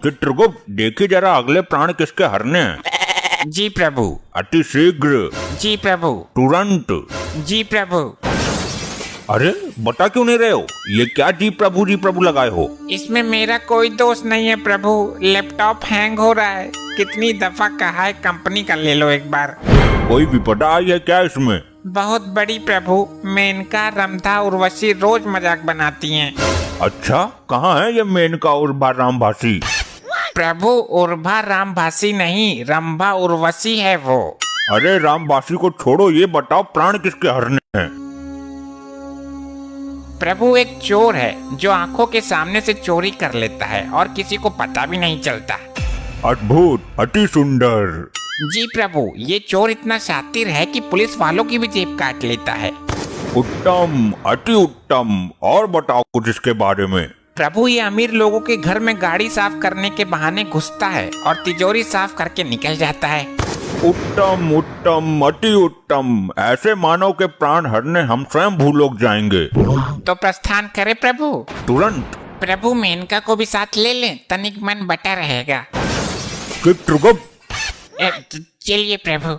चित्रगुप्त देखिए जरा अगले प्राण किसके हरने हैं। जी प्रभु। अति शीघ्र। जी प्रभु। तुरंत। जी प्रभु। अरे बता क्यों नहीं रहे हो? ये क्या जी प्रभु लगाए हो? इसमें मेरा कोई दोष नहीं है प्रभु, लैपटॉप हैंग हो रहा है। कितनी दफा कहा है कंपनी का ले लो एक बार। कोई विपदा आई है क्या इसमें? बहुत बड़ी प्रभु, मेनका, रंभा, उर्वशी रोज मजाक बनाती हैं। अच्छा, कहाँ है ये मेनका उर्वा रामभासी? प्रभु उर्वा रामभासी नहीं, रंभा उर्वशी है वो। अरे रामभासी को छोड़ो, ये बताओ प्राण किसके हरने हैं? प्रभु एक चोर है जो आंखों के सामने से चोरी कर लेता है और किसी को पता भी नहीं चलता। अद्भुत, अति सुंदर। जी प्रभु, ये चोर इतना शातिर है कि पुलिस वालों की भी जेब काट लेता है। उत्तम, अति उत्तम। और बताओ कुछ इसके बारे में। प्रभु ये अमीर लोगों के घर में गाड़ी साफ करने के बहाने घुसता है और तिजोरी साफ करके निकल जाता है। उत्तम उत्तम, अति उत्तम। ऐसे मानव के प्राण हरने हम स्वयं भूलोक जाएंगे। तो प्रस्थान करे प्रभु। तुरंत। प्रभु मेनका को भी साथ ले लें, तनिक मन बटा रहेगा। चित्रगुप्त। चलिए प्रभु।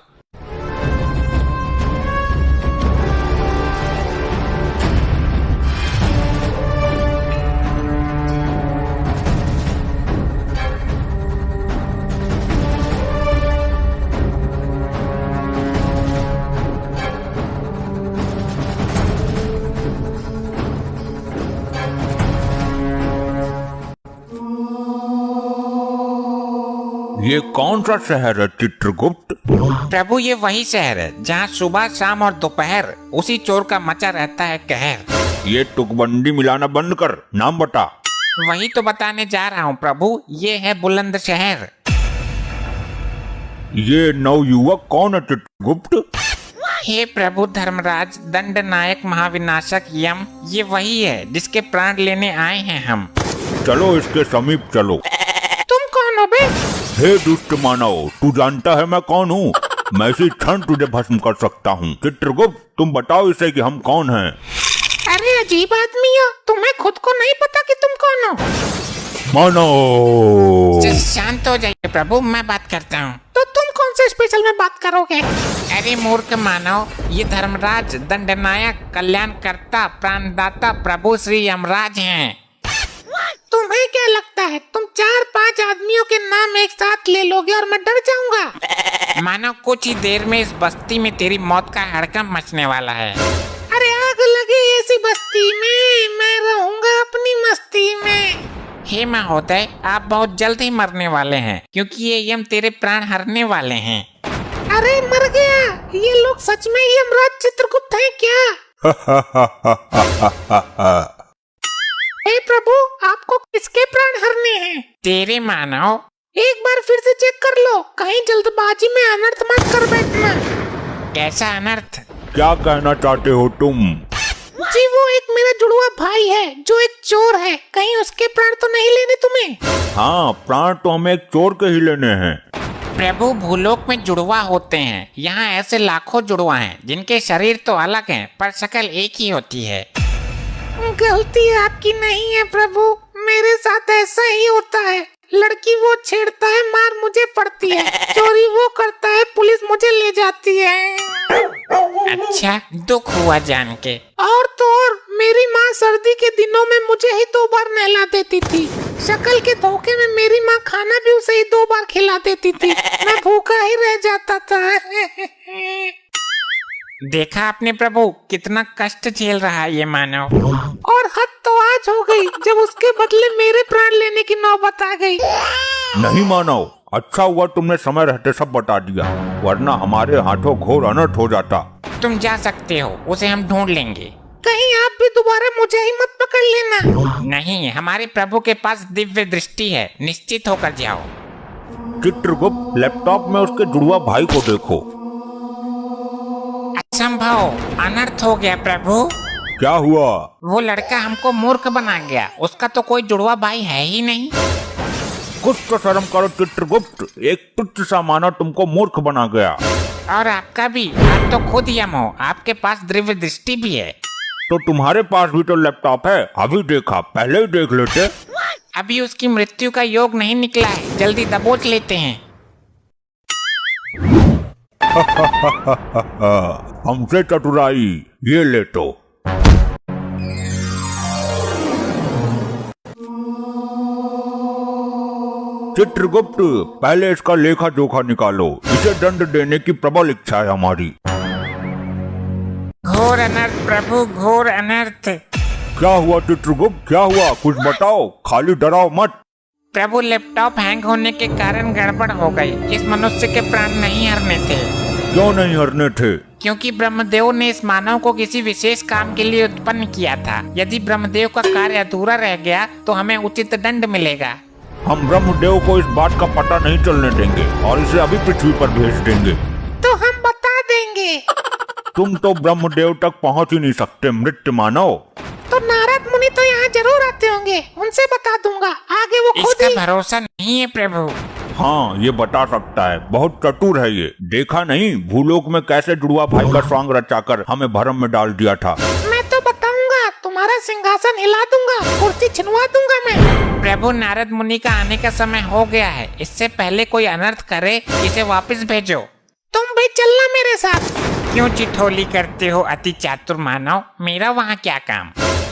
ये कौन सा शहर है चित्रगुप्त? प्रभु ये वही शहर है जहाँ सुबह शाम और दोपहर उसी चोर का मचा रहता है कहर। ये तुकबंदी मिलाना बंद कर, नाम बता। वही तो बताने जा रहा हूँ प्रभु, ये है बुलंद शहर। ये नवयुवक कौन है चित्रगुप्त? हे प्रभु धर्मराज, दंड नायक, महाविनाशक यम, ये वही है जिसके प्राण लेने आए हैं हम। चलो इसके समीप चलो। तुम कौन हो बे? हे दुष्ट मानव, तू जानता है मैं कौन हूँ? मैं इसी क्षण तुझे भस्म कर सकता हूँ। चित्रगुप्त तुम बताओ इसे कि हम कौन हैं। अरे अजीब आदमी हो, तुम्हें खुद को नहीं पता कि तुम कौन हो? मानव। शांत हो जाइए प्रभु, मैं बात करता हूँ। तो तुम कौन से स्पेशल में बात करोगे? अरे मूर्ख मानव, ये धर्मराज, दंडनायक, कल्याणकर्ता, प्राणदाता प्रभु श्री यमराज हैं। तुम्हें क्या लगता है तुम 4-5 आदमियों के नाम एक साथ ले लोगे और मैं डर जाऊंगा? मानो कुछ ही देर में इस बस्ती में तेरी मौत का हड़कंप मचने वाला है। अरे आग लगे ऐसी बस्ती में, मैं रहूंगा अपनी मस्ती में। हे महोदय, आप बहुत जल्द ही मरने वाले हैं क्योंकि ये यम तेरे प्राण हरने वाले हैं। अरे मर गया, ये लोग सच में यमराज चित्रगुप्त हैं क्या? हे प्रभु, आपको किसके प्राण हरने हैं? तेरे मानव। एक बार फिर से चेक कर लो, कहीं जल्दबाजी में अनर्थ मत कर बैठना। कैसा अनर्थ? क्या कहना चाहते हो तुम? जी वो एक मेरा जुड़वा भाई है जो एक चोर है, कहीं उसके प्राण तो नहीं लेने तुम्हें? हाँ, प्राण तो हमें एक चोर के ही लेने हैं। प्रभु भूलोक में जुड़वा होते हैं, यहाँ ऐसे लाखों जुड़वा हैं जिनके शरीर तो अलग हैं पर शक्ल एक ही होती है। गलती आपकी नहीं है प्रभु, मेरे साथ ऐसा ही होता है। लड़की वो छेड़ता है, मार मुझे पड़ती है। चोरी वो करता है, पुलिस मुझे ले जाती है। अच्छा, दुख हुआ जान के। और तो और मेरी माँ सर्दी के दिनों में मुझे ही 2 बार नहला देती थी। शक्ल के धोखे में मेरी माँ खाना भी उसे ही 2 बार खिला देती थी। मैं भूखा ही रह जाता था। देखा आपने प्रभु, कितना कष्ट झेल रहा है ये मानव। और हद तो आज हो गई जब उसके बदले मेरे प्राण लेने की नौबत आ गई। नहीं मानव, अच्छा हुआ तुमने समय रहते सब बता दिया, वरना हमारे हाथों घोर अनर्थ हो जाता। तुम जा सकते हो, उसे हम ढूंढ लेंगे। कहीं आप भी दोबारा मुझे ही मत पकड़ लेना। नहीं, हमारे प्रभु के पास दिव्य दृष्टि है, निश्चित होकर जाओ। चित्रगुप्त, लैपटॉप में उसके जुड़वा भाई को देखो। असंभव, अनर्थ हो गया प्रभु। क्या हुआ? वो लड़का हमको मूर्ख बना गया, उसका तो कोई जुड़वा भाई है ही नहीं। कुछ तो शर्म करो चित्रगुप्त, एक तुच्छ सा मानव तुमको मूर्ख बना गया। और आपका भी, आप तो खुद यम हो, आपके पास दिव्य दृष्टि भी है। तो तुम्हारे पास भी तो लैपटॉप है, अभी देखा, पहले ही देख लेते। अभी उसकी मृत्यु का योग नहीं निकला है, जल्दी दबोच लेते हैं। हमसे चतुराई, ये ले तो। चित्रगुप्त, पहले इसका लेखा जोखा निकालो, इसे दंड देने की प्रबल इच्छा है हमारी। घोर अनर्थ प्रभु, घोर अनर्थ। क्या हुआ चित्रगुप्त, क्या हुआ, कुछ बताओ, खाली डराओ मत। प्रभु, लैपटॉप हैंग होने के कारण गड़बड़ हो गई। इस मनुष्य के प्राण नहीं हरने थे। क्यों नहीं हरने थे? क्योंकि ब्रह्मदेव ने इस मानव को किसी विशेष काम के लिए उत्पन्न किया था। यदि ब्रह्मदेव का कार्य अधूरा रह गया तो हमें उचित दंड मिलेगा। हम ब्रह्मदेव को इस बात का पता नहीं चलने देंगे और इसे अभी पृथ्वी पर भेज देंगे। तो हम बता देंगे। तुम तो ब्रह्मदेव तक पहुंच ही नहीं सकते मृत्य मानव। तो नारद मुनि तो यहाँ जरूर आते होंगे, उनसे बता दूंगा, आगे वो खुद ही। भरोसा नहीं है प्रभु। हाँ, ये बता सकता है, बहुत चतुर है ये। देखा नहीं भूलोक में कैसे जुड़वा भाई का स्वांग रचाकर हमें भरम में डाल दिया था। मैं तो बताऊंगा, तुम्हारा सिंहासन हिला दूंगा, कुर्सी छिनवा दूंगा मैं। प्रभु, नारद मुनि का आने का समय हो गया है, इससे पहले कोई अनर्थ करे इसे वापस भेजो। तुम भी चलना मेरे साथ। क्यों चिठोली करते हो अति चातुर मानव, मेरा वहाँ क्या काम।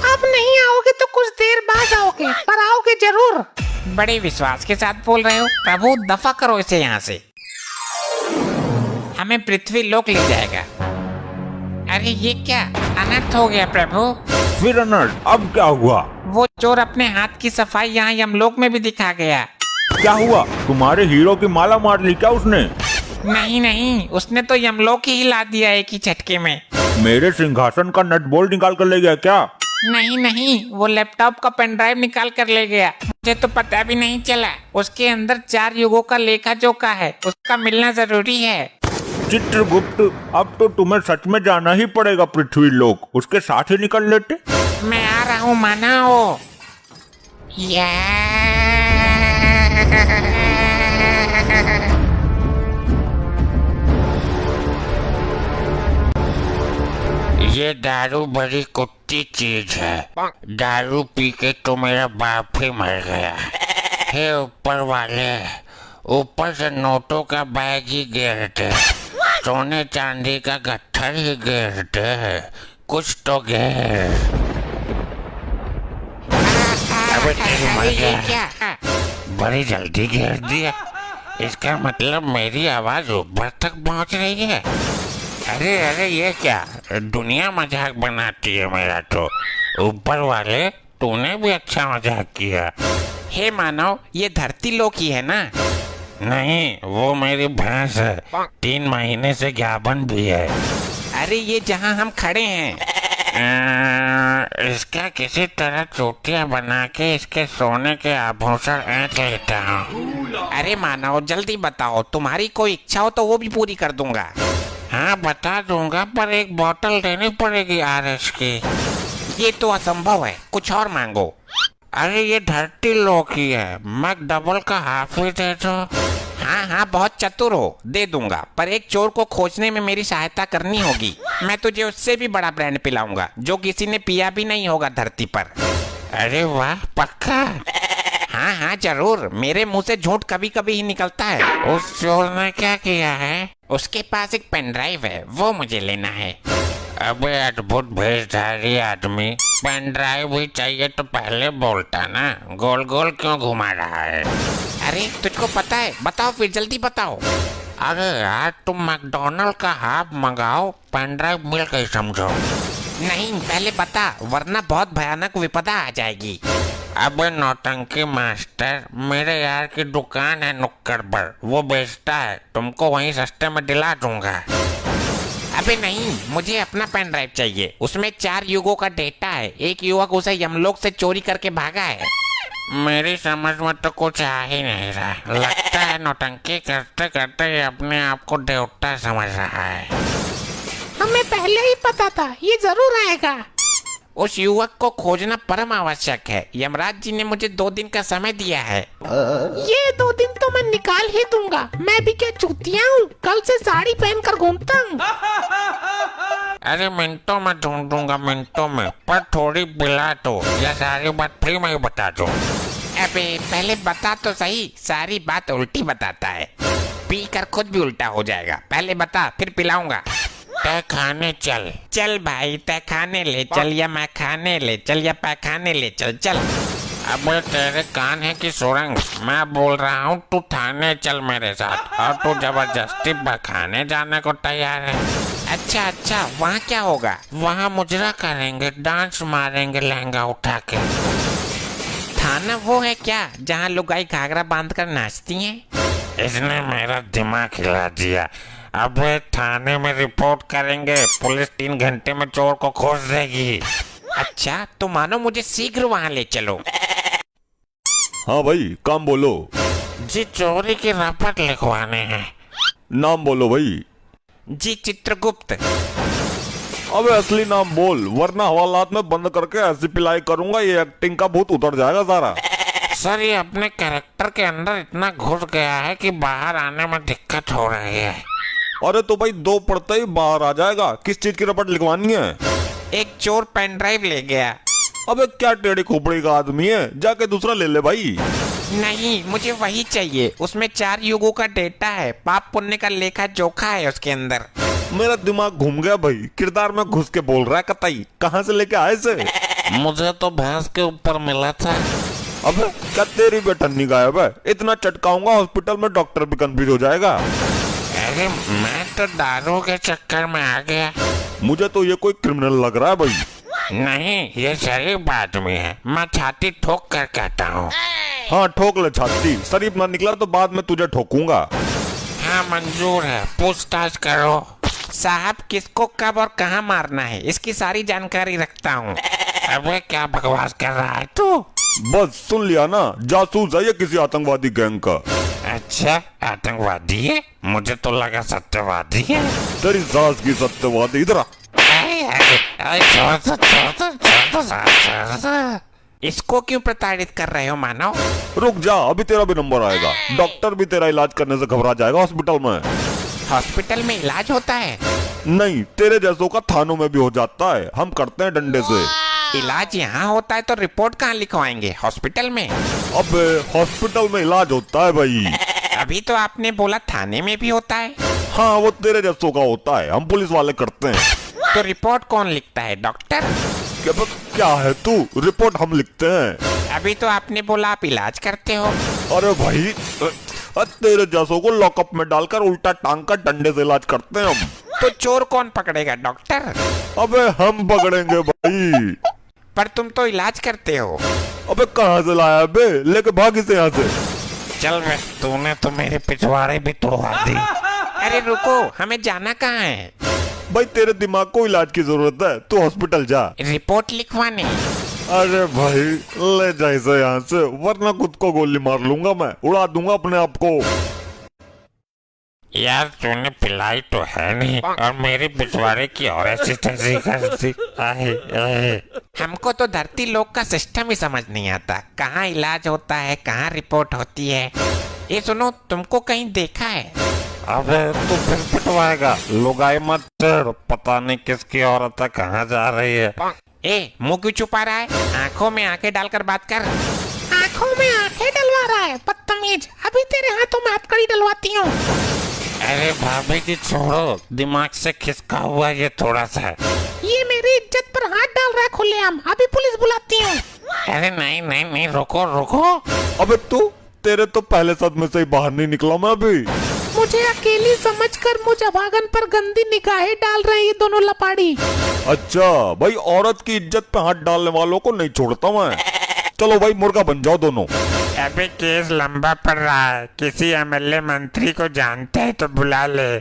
अब नहीं आओगे तो कुछ देर बाद आओगे, पर आओगे जरूर। बड़े विश्वास के साथ बोल रहे हो। प्रभु, दफा करो इसे यहाँ से, हमें पृथ्वी लोक ले जाएगा। अरे ये क्या अनर्थ हो गया प्रभु। फिर अनर्थ, अब क्या हुआ? वो चोर अपने हाथ की सफाई यहाँ यमलोक में भी दिखा गया। क्या हुआ, तुम्हारे हीरो की माला मार ली क्या उसने? नहीं नहीं, उसने तो यमलोक ही हिला दिया एक ही झटके में। मेरे सिंहासन का नट बोल्ट निकाल कर ले गया क्या? नहीं नहीं, वो लैपटॉप का पेन ड्राइव निकाल कर ले गया। मुझे तो पता भी नहीं चला। उसके अंदर 4 युगों का लेखा जोखा है, उसका मिलना जरूरी है। चित्रगुप्त, अब तो तुम्हें सच में जाना ही पड़ेगा पृथ्वी लोक, उसके साथ ही निकल लेते। मैं आ रहा हूँ मानव। ये दारू बड़ी कुत्ती चीज है। दारू पी के तो मेरा बाप ही मर गया। हे ऊपर वाले, ऊपर से नोटों का बैग ही गिरते, सोने चांदी का गट्ठर ही गिरते, कुछ तो गिर। अबे तेरी मर गया, बड़ी जल्दी गिर दिया। इसका मतलब मेरी आवाज ऊपर तक पहुंच रही है। अरे अरे, ये क्या दुनिया मजाक बनाती है मेरा तो। ऊपर वाले, तूने भी अच्छा मजाक किया। हे मानव, ये धरती लोक ही है ना? नहीं, वो मेरी भैंस है, 3 महीने से ज्ञापन भी है। अरे ये जहाँ हम खड़े हैं। इसका किसी तरह चोटियां बना के इसके सोने के आभूषण ऐंठ लेता हूँ। अरे मानव, जल्दी बताओ, तुम्हारी कोई इच्छा हो तो वो भी पूरी कर दूंगा। हाँ बता दूंगा, पर एक बोतल देनी पड़ेगी RS की। ये तो असंभव है, कुछ और मांगो। अरे ये धरती लोक ही है, मैं डबल का हाफ ही दे दो। हाँ हाँ, बहुत चतुर हो, दे दूंगा, पर एक चोर को खोजने में मेरी सहायता करनी होगी। मैं तुझे उससे भी बड़ा ब्रांड पिलाऊंगा, जो किसी ने पिया भी नहीं होगा धरती पर। अरे वाह, पक्का? हाँ हाँ जरूर, मेरे मुंह से झूठ कभी कभी ही निकलता है। उस चोर ने क्या किया है? उसके पास एक पेन ड्राइव है, वो मुझे लेना है। अबे अद्भुत भेषधारी आदमी, पेन ड्राइव भी चाहिए तो पहले बोलता ना, गोल गोल क्यों घुमा रहा है? अरे तुझको पता है, बताओ फिर, जल्दी बताओ। अरे यार, तुम मैकडोनल्ड का हाफ मंगाओ, पेन ड्राइव मिल गई समझो। नहीं, पहले बता, वरना बहुत भयानक विपदा आ जाएगी। अबे नौटंकी मास्टर, मेरे यार की दुकान है नुक्कड़ पर, वो बेचता है, तुमको वहीं सस्ते में दिला दूंगा। अबे नहीं, मुझे अपना पेन ड्राइव चाहिए, उसमें 4 युगों का डेटा है। एक युवक उसे यमलोक से चोरी करके भागा है। मेरी समझ में तो कुछ आ ही नहीं रहा, लगता है नौटंकी करते करते ये अपने आप को देवता समझ रहा है। हमें पहले ही पता था ये जरूर आएगा। उस युवक को खोजना परम आवश्यक है। यमराज जी ने मुझे 2 दिन का समय दिया है। ये 2 दिन तो मैं निकाल ही दूंगा। मैं भी क्या चूतिया हूँ, कल से साड़ी पहनकर घूमता हूँ। अरे मिनटों में ढूंढूंगा, मिनटों में, पर थोड़ी पिला तो, या सारी बात फ्री में ही बता दो। अबे पहले बता तो सही, सारी बात उल्टी बताता है, पी कर खुद भी उल्टा हो जाएगा। पहले बता फिर पिलाऊंगा। तय खाने चल। चल भाई, तय खाने ले चल, या मैं खाने ले चल, या पैखाने ले चल। चल। अबे तेरे कान है कि सुरंग? मैं बोल रहा हूँ तू थाने चल मेरे साथ, और तू जबरदस्ती खाने जाने को तैयार है। अच्छा अच्छा, वहाँ क्या होगा? वहाँ मुजरा करेंगे, डांस मारेंगे लहंगा उठा के। थाना वो है क्या जहाँ लुगाई घाघरा बांध कर नाचती हैं? इसने मेरा दिमाग हिला दिया। अब थाने में रिपोर्ट करेंगे, पुलिस 3 घंटे में चोर को खोज देगी। अच्छा तो मानो मुझे शीघ्र वहाँ ले चलो। हाँ भाई, काम बोलो। जी चोरी की रपट लिखवाने हैं। नाम बोलो भाई। जी चित्रगुप्त। अबे असली नाम बोल, वरना हवालात में बंद करके ऐसी पिलाई करूंगा ये एक्टिंग का भूत उतर जाएगा सारा। सर ये अपने कैरेक्टर के अंदर इतना घुस गया है कि बाहर आने में दिक्कत हो रही है। अरे तो भाई 2 पढ़ते ही बाहर आ जाएगा। किस चीज की रपट लिखवानी है? एक चोर पेन ड्राइव ले गया। अबे क्या टेढ़ी खोपड़ी का आदमी है, जाके दूसरा ले ले भाई। नहीं, मुझे वही चाहिए। उसमें 4 युगों का डेटा है, पाप पुण्य का लेखा जोखा है उसके अंदर। मेरा दिमाग घूम गया भाई, किरदार में घुस के बोल रहा है कतई। कहाँ से लेके आए से? मुझे तो भैंस के ऊपर मिला था। अबे क्या तेरी बेटन्नी गायब है? इतना चटकाऊंगा हॉस्पिटल में डॉक्टर भी कंफ्यूज हो जाएगा। अरे मैं तो दारू के चक्कर में आ गया। मुझे तो ये कोई क्रिमिनल लग रहा है भाई। नहीं, ये शरीफ आदमी है, मैं छाती ठोक कर कहता हूँ। हाँ ठोक ले छाती, शरीफ ना निकला तो बाद में तुझे ठोकूंगा। हाँ मंजूर है, पूछताछ करो। साहब किसको कब और कहाँ मारना है इसकी सारी जानकारी रखता हूँ। अबे क्या बकवास कर रहा है तू? बस सुन लिया ना, जासूस है ये किसी आतंकवादी गैंग का। अच्छा आतंकवादी है? मुझे तो लगा सत्यवादी है। तेरी सास की सत्यवादी। इधर आ। इसको क्यों प्रताड़ित कर रहे हो मानव? रुक जा, अभी तेरा भी नंबर आएगा। डॉक्टर भी तेरा इलाज करने से घबरा जाएगा हॉस्पिटल में। हॉस्पिटल में इलाज होता है? नहीं, तेरे जैसों का थानों में भी हो जाता है, हम करते हैं डंडे से। इलाज यहाँ होता है तो रिपोर्ट कहाँ लिखवाएंगे? हॉस्पिटल में? अब हॉस्पिटल में इलाज होता है भाई। अभी तो आपने बोला थाने में भी होता है। हाँ वो तेरे जैसों का होता है, हम पुलिस वाले करते हैं। तो रिपोर्ट कौन लिखता है? डॉक्टर? क्या है तू? रिपोर्ट हम लिखते हैं। अभी तो आपने बोला आप इलाज करते हो। अरे भाई तेरे जैसों को लॉकअप में डालकर उल्टा टांग कर डंडे से इलाज करते हैं हम। तो चोर कौन पकड़ेगा? डॉक्टर? अबे हम पकड़ेंगे भाई। पर तुम तो इलाज करते हो। अबे कहाँ से लाया बे? लेके भाग इसे यहाँ से। चल बे, तूने तो मेरे पिछवाड़े भी तोड़वा दी। अरे रुको, हमें जाना कहाँ है? भाई तेरे दिमाग को इलाज की जरूरत है, तू हॉस्पिटल जा। रिपोर्ट लिखवाने? अरे भाई ले जा इसे यहाँ से, वरना खुद को गोली मार लूंगा मैं, उड़ा दूंगा अपने आप को। यार तूने पिलाई तो है नहीं, और मेरे पिछवाड़े की और ऐसी तैसी करती। हमको तो धरती लोक का सिस्टम ही समझ नहीं आता, कहाँ इलाज होता है, कहाँ रिपोर्ट होती है। ये सुनो, तुमको कहीं देखा है? अबे तू फिर पिटवाएगा। लुगाई मत तेड़, पता नहीं किसकी औरत है, कहाँ जा रही है। ए मुंह क्यों छुपा रहा है? आंखों में आंखें डालकर बात कर। आंखों में आंखें डलवा रहा है बदतमीज, अभी तेरे हाथों में हथकड़ी डलवाती हूँ। अरे भाभी जी छोड़ो, दिमाग से खिसका हुआ ये थोड़ा सा। ये मेरी इज्जत पर हाथ डाल रहा है खुलेआम, अभी पुलिस बुलाती हूँ। अरे नहीं नहीं नहीं, रुको रुको। अबे तू, तेरे तो पहले सदमे से ही बाहर नहीं निकला मैं अभी। मुझे अकेली समझकर मुझे भागन पर गंदी निगाहें डाल रहे ये दोनों लपाड़ी। अच्छा भाई, औरत की इज्जत पे हाथ डालने वालों को नहीं छोड़ता मैं। चलो भाई मुर्गा बन जाओ दोनों। अबे केस लंबा पड़ रहा है, किसी एमएलए मंत्री को जानते है तो बुला ले।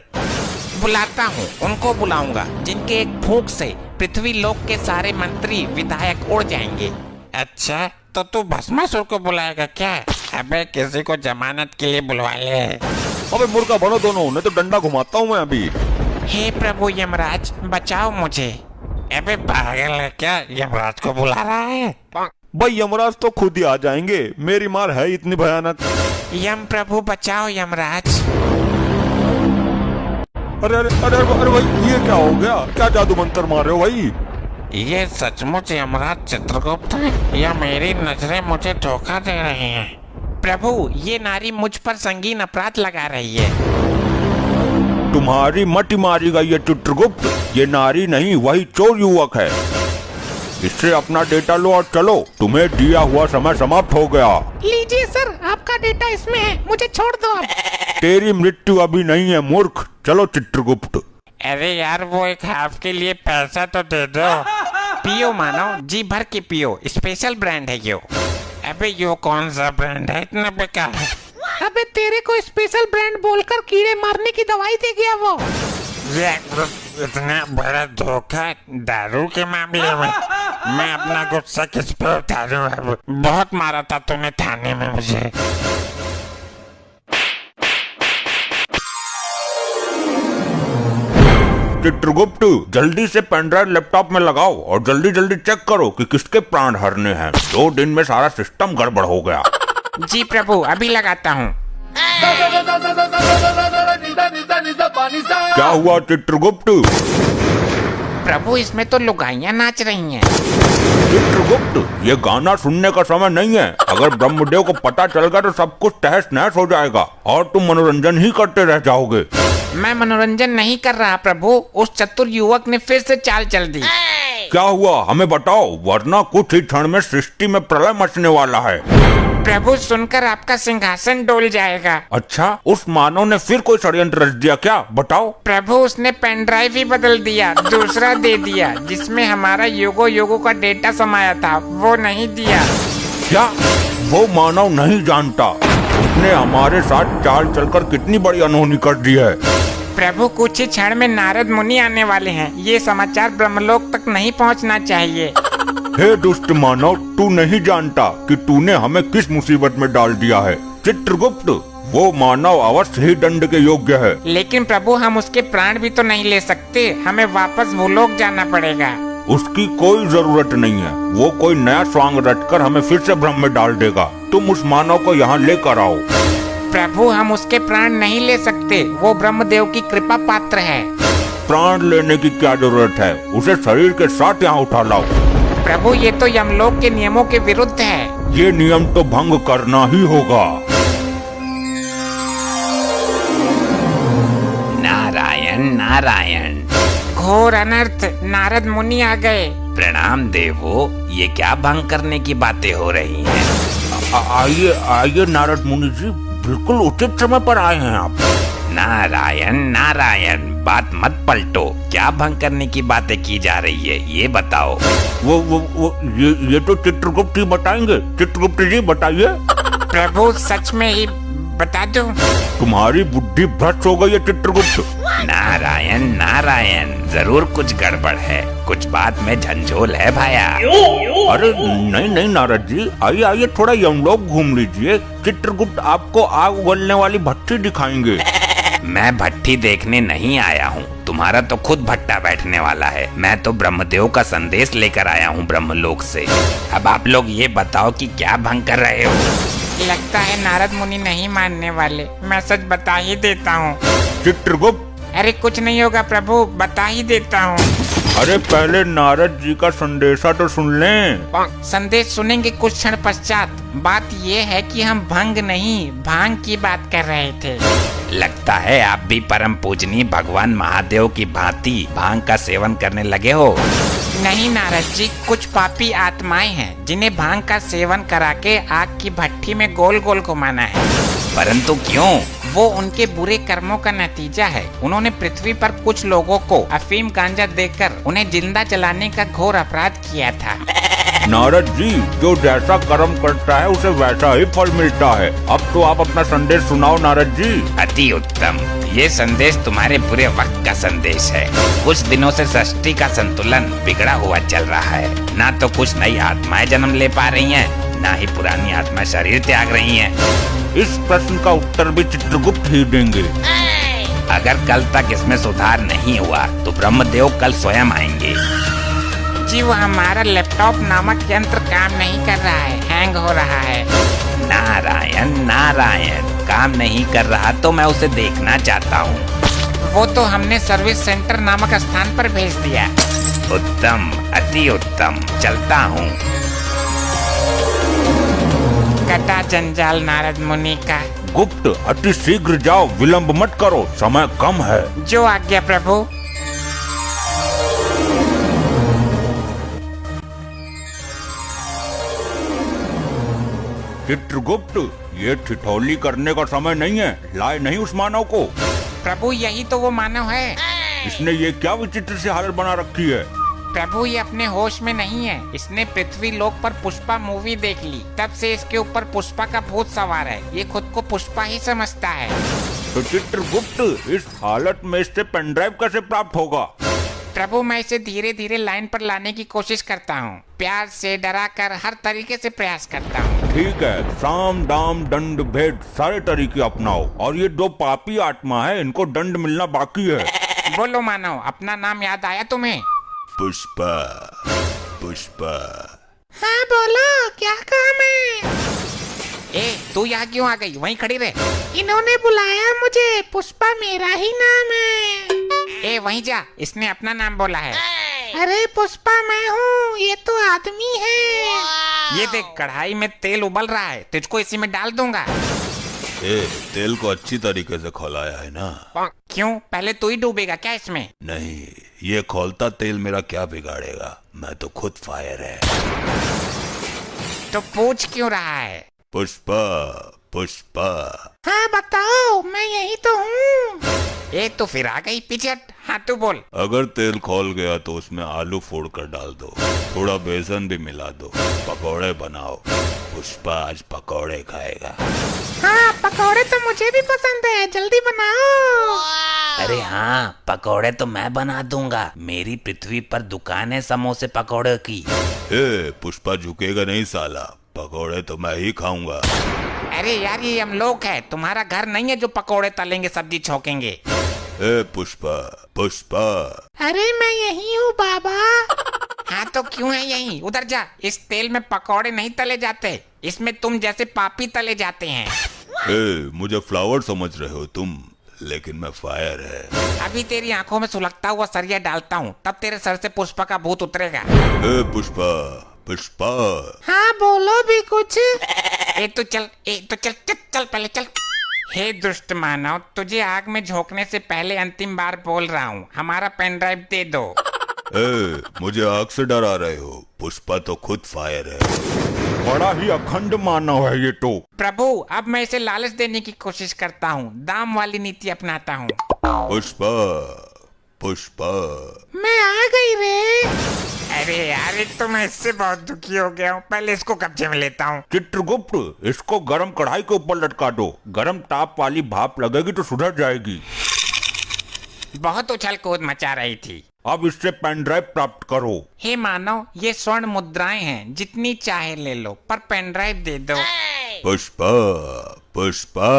बुलाता हूँ, उनको बुलाऊंगा जिनके एक फूंक से पृथ्वी लोक के सारे मंत्री विधायक उड़ जाएंगे। अच्छा तो तू भस्मासुर को बुलाएगा क्या? अबे किसी को जमानत के लिए बुलवा ले। अबे मुर्गा बनो दोनों, नहीं तो डंडा घुमाता हूँ मैं अभी। हे प्रभु यमराज, बचाओ मुझे। अबे पागल है क्या? यमराज को बुला रहा है? भाई यमराज तो खुद ही आ जाएंगे, मेरी मार है इतनी भयानक। यम प्रभु बचाओ यमराज। अरे अरे अरे अरे भाई, ये क्या हो गया? क्या जादू मंत्र मार रहे हो भाई? ये सचमुच यमराज चित्रगुप्त है या मेरी नजरें मुझे धोखा दे रही हैं? प्रभु, ये नारी मुझ पर संगीन अपराध लगा रही है। तुम्हारी मटी मारी गई है चित्रगुप्त। ये नारी नहीं, वही चोर युवक है। इससे अपना डेटा लो और चलो, तुम्हें दिया हुआ समय समाप्त हो गया। लीजिए सर, आपका डेटा इसमें है, मुझे छोड़ दो अब। तेरी मृत्यु अभी नहीं है मूर्ख। चलो चित्रगुप्त। अरे यार, वो एक हाफ के लिए पैसा तो दे दो। पियो मानव, जी भर के पियो, स्पेशल ब्रांड है यो। अबे यो कौन सा ब्रांड है इतना बेकार? अबे तेरे को स्पेशल ब्रांड बोलकर कीड़े मारने की दवाई दे गया वो। ये इतना बड़ा धोखा दारू के मामले में। मैं अपना गुस्सा किस पे उतारूं अब? बहुत मारा था तूने थाने में मुझे। चित्रगुप्त, जल्दी से पेनड्राइव लैपटॉप में लगाओ और जल्दी जल्दी चेक करो कि किसके प्राण हरने हैं। 2 दिन में सारा सिस्टम गड़बड़ हो गया। जी प्रभु, अभी लगाता हूँ। क्या हुआ चित्रगुप्त? प्रभु, इसमें तो लुगाइयाँ नाच रही हैं। चित्रगुप्त, ये गाना सुनने का समय नहीं है। अगर ब्रह्मदेव को पता चल गया तो सब कुछ तहस नहस हो जाएगा और तुम मनोरंजन ही करते रह जाओगे। मैं मनोरंजन नहीं कर रहा प्रभु, उस चतुर युवक ने फिर से चाल चल दी। क्या हुआ हमें बताओ, वरना कुछ ही क्षण में सृष्टि में प्रलय मचने वाला है। प्रभु, सुनकर आपका सिंहासन डोल जाएगा। अच्छा, उस मानव ने फिर कोई षड्यंत्र रच दिया क्या? बताओ। प्रभु, उसने पेन ड्राइव ही बदल दिया, दूसरा दे दिया जिसमें हमारा युगो युगो का डेटा समाया था, वो नहीं दिया। क्या वो मानव नहीं जानता? उसने हमारे साथ चाल चलकर कितनी बड़ी अनहोनी कर दी है। प्रभु, कुछ ही क्षण में नारद मुनि आने वाले हैं, ये समाचार ब्रह्मलोक तक नहीं पहुंचना चाहिए। हे दुष्ट मानव, तू नहीं जानता कि तूने हमें किस मुसीबत में डाल दिया है। चित्रगुप्त, वो मानव अवश्य ही दंड के योग्य है। लेकिन प्रभु, हम उसके प्राण भी तो नहीं ले सकते, हमें वापस भूलोक जाना पड़ेगा। उसकी कोई जरूरत नहीं है। वो कोई नया स्वांग रचकर हमें फिर से भ्रम में डाल देगा। तुम उस मानव को यहाँ लेकर आओ। प्रभु, हम उसके प्राण नहीं ले सकते, वो ब्रह्मदेव की कृपा पात्र है। प्राण लेने की क्या जरूरत है? उसे शरीर के साथ यहाँ उठा लाओ। प्रभु, ये तो यमलोक के नियमों के विरुद्ध है। ये नियम तो भंग करना ही होगा। नारायण नारायण। घोर अनर्थ, नारद मुनि आ गए। प्रणाम देवो, ये क्या भंग करने की बातें हो रही हैं? आइए आइए नारद मुनि जी, बिल्कुल उचित समय पर आए हैं आप। नारायण नारायण, बात मत पलटो। क्या भंग करने की बातें की जा रही है, ये बताओ। वो ये तो चित्रगुप्त ही बताएंगे। चित्रगुप्त जी बताइए। प्रभु, सच में ही बता दो। तुम्हारी बुद्धि भ्रष्ट हो गई है चित्रगुप्त। नारायण नारायण, जरूर कुछ गड़बड़ है, कुछ बात में झंझोल है भाया। अरे नहीं नहीं नारद जी, आइए आइए, थोड़ा यमलोक घूम लीजिए। चित्रगुप्त आपको आग उगलने वाली भट्टी दिखाएंगे। मैं भट्टी देखने नहीं आया हूँ, तुम्हारा तो खुद भट्टा बैठने वाला है। मैं तो ब्रह्मदेव का संदेश लेकर आया हूँ ब्रह्मलोक से। अब आप लोग ये बताओ कि क्या भंग कर रहे हो? लगता है नारद मुनि नहीं मानने वाले, मैं सच बता ही देता हूँ। चित्रगुप्त, अरे कुछ नहीं होगा प्रभु, बता ही देता हूँ। अरे पहले नारद जी का संदेशा तो सुन लें। संदेश सुनेंगे कुछ क्षण पश्चात। बात ये है कि हम भंग नहीं, भांग की बात कर रहे थे। लगता है आप भी परम पूजनीय भगवान महादेव की भांति भांग का सेवन करने लगे हो। नहीं नारद जी, कुछ पापी आत्माएं हैं जिन्हें भांग का सेवन करा के आग की भट्टी में गोल गोल घुमाना है। परंतु क्यों? वो उनके बुरे कर्मों का नतीजा है। उन्होंने पृथ्वी पर कुछ लोगों को अफीम गांजा देकर उन्हें जिंदा जलाने का घोर अपराध किया था। नारद जी, जो जैसा कर्म करता है उसे वैसा ही फल मिलता है। अब तो आप अपना संदेश सुनाओ नारद जी। अति उत्तम, ये संदेश तुम्हारे बुरे वक्त का संदेश है। कुछ दिनों से सृष्टि का संतुलन बिगड़ा हुआ चल रहा है। ना तो कुछ नई आत्माएं जन्म ले पा रही हैं, ना ही पुरानी आत्मा शरीर त्याग रही हैं। इस प्रश्न का उत्तर भी चित्रगुप्त ही देंगे। अगर कल तक इसमें सुधार नहीं हुआ तो ब्रह्मदेव कल स्वयं आएंगे। जी, वो हमारा लैपटॉप नामक यंत्र काम नहीं कर रहा है, हैंग हो रहा है। नारायण नारायण, काम नहीं कर रहा तो मैं उसे देखना चाहता हूँ। वो तो हमने सर्विस सेंटर नामक स्थान पर भेज दिया। उत्तम, अति उत्तम, चलता हूँ। कटा जंजाल नारद मुनि का। गुप्त, अति शीघ्र जाओ, विलंब मत करो, समय कम है। जो आज्ञा प्रभु। चित्रगुप्त, ये ठिठोली करने का समय नहीं है, लाए नहीं उस मानव को। प्रभु यही तो वो मानव है। इसने ये क्या विचित्र सी हालत बना रखी है। प्रभु ये अपने होश में नहीं है। इसने पृथ्वी लोक पर पुष्पा मूवी देख ली, तब से इसके ऊपर पुष्पा का भूत सवार है। ये खुद को पुष्पा ही समझता है। तो चित्रगुप्त, इस हालत में इससे पेन ड्राइव कैसे प्राप्त होगा। प्रभु मैं इसे धीरे धीरे लाइन पर लाने की कोशिश करता हूँ, प्यार से डरा कर हर तरीके से प्रयास करता हूँ। ठीक है, साम दाम दंड भेद सारे तरीके अपनाओ, और ये दो पापी आत्मा है, इनको दंड मिलना बाकी है। बोलो मानव, अपना नाम याद आया तुम्हें? पुष्पा, पुष्पा। हाँ बोलो, क्या काम है? ए तू यहाँ क्यों आ गई? वहीं खड़ी रहे। इन्होंने बुलाया मुझे, पुष्पा मेरा ही नाम है। ए वहीं जा, इसने अपना नाम बोला है। अरे पुष्पा मैं हूँ, ये तो आदमी है। ये देख कढ़ाई में तेल उबल रहा है, तुझको इसी में डाल दूंगा। ए, तेल को अच्छी तरीके से खौलाया है ना? क्यों, पहले तू ही डूबेगा क्या इसमें? नहीं, ये खौलता तेल मेरा क्या बिगाड़ेगा, मैं तो खुद फायर है। तो पूछ क्यों रहा है? पुष्पा, पुष्पा। हाँ बताओ, मैं यही तो हूँ। ए तो फिर आ गई, पीछे हट। हाँ तू बोल। अगर तेल खौल गया तो उसमें आलू फोड़ कर डाल दो, थोड़ा बेसन भी मिला दो, पकौड़े बनाओ। पुष्पा आज पकौड़े खाएगा। हाँ पकौड़े तो मुझे भी पसंद है, जल्दी बनाओ। अरे हाँ, पकौड़े तो मैं बना दूंगा। मेरी पृथ्वी पर दुकान है समोसे पकौड़े की। ए, पुष्पा झुकेगा नहीं साला, पकौड़े तो मैं ही खाऊंगा। अरे यार ये हम लोग है, तुम्हारा घर नहीं है जो पकौड़े तलेंगे सब्जी छौकेंगे। ए पुष्पा, पुष्पा। अरे मैं यही हूँ बाबा। हाँ तो क्यों है यही? उधर जा, इस तेल में पकौड़े नहीं तले जाते, इसमें तुम जैसे पापी तले जाते हैं। ए, मुझे फ्लावर समझ रहे हो तुम, लेकिन मैं फायर है। अभी तेरी आंखों में सुलगता हुआ सरिया डालता हूँ, तब तेरे सर से पुष्पा का भूत उतरेगा। ए पुष्पा, पुष्पा। हाँ बोलो भी कुछ। ए तो चल, चल पहले चल। हे दुष्ट मानव, तुझे आग में झोंकने से पहले अंतिम बार बोल रहा हूँ, हमारा पेन ड्राइव दे दो। ए, मुझे आग से डरा रहे हो? पुष्पा तो खुद फायर है। बड़ा ही अखंड मानव है ये तो। प्रभु अब मैं इसे लालच देने की कोशिश करता हूँ, दाम वाली नीति अपनाता हूँ। पुष्पा, पुष्पा। मैं आ गई रे। अरे यार तो मैं इससे बहुत दुखी हो गया हूँ, पहले इसको कब्जे में लेता हूँ। चित्रगुप्त, इसको गरम कढ़ाई के ऊपर लटका दो, गरम ताप वाली भाप लगेगी तो सुधर जाएगी। बहुत उछल कूद मचा रही थी। अब इससे पेन ड्राइव प्राप्त करो। हे मानव, ये स्वर्ण मुद्राएं हैं, जितनी चाहे ले लो, पर पेन ड्राइव दे दो। पुष्पा, पुष्पा।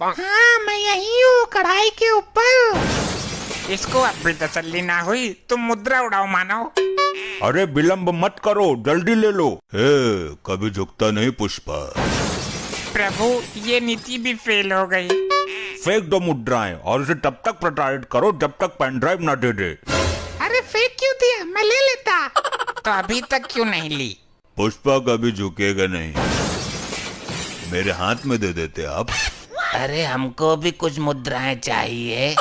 हाँ मैं यही हूँ, कढ़ाई के ऊपर। इसको अब भी तसल्ली ना हुई, तुम मुद्रा उड़ाओ मानव। अरे विलंब मत करो, जल्दी ले लो। ए, कभी झुकता नहीं पुष्पा। प्रभु ये नीति भी फेल हो गई। फेंक दो मुद्राएं और इसे तब तक प्रताड़ित करो जब तक पेन ड्राइव न दे दे। अरे फेंक क्यों दिया, मैं ले लेता। तो अभी तक क्यों नहीं ली? पुष्पा कभी झुकेगा नहीं, मेरे हाथ में दे देते आप। अरे हमको भी कुछ मुद्राएं चाहिए।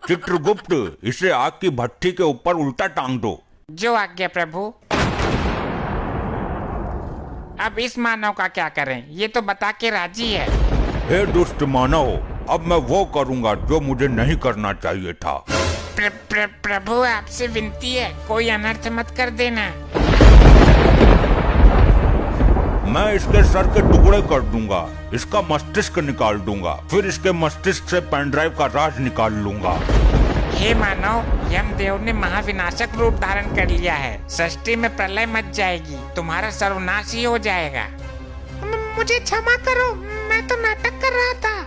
चित्रगुप्त, इसे आग की भट्टी के ऊपर उल्टा टांग दो। जो आज्ञा प्रभु। अब इस मानव का क्या करें, ये तो बता के राजी है। हे दुष्ट मानव, अब मैं वो करूंगा जो मुझे नहीं करना चाहिए था। प्रभु आपसे विनती है, कोई अनर्थ मत कर देना। मैं इसके सर के टुकड़े कर दूंगा, इसका मस्तिष्क निकाल दूंगा, फिर इसके मस्तिष्क से पेन ड्राइव का राज निकाल लूंगा। हे मानव, यमदेव ने महाविनाशक रूप धारण कर लिया है, सृष्टि में प्रलय मच जाएगी, तुम्हारा सर्वनाश ही हो जाएगा। मुझे क्षमा करो, मैं तो नाटक कर रहा था।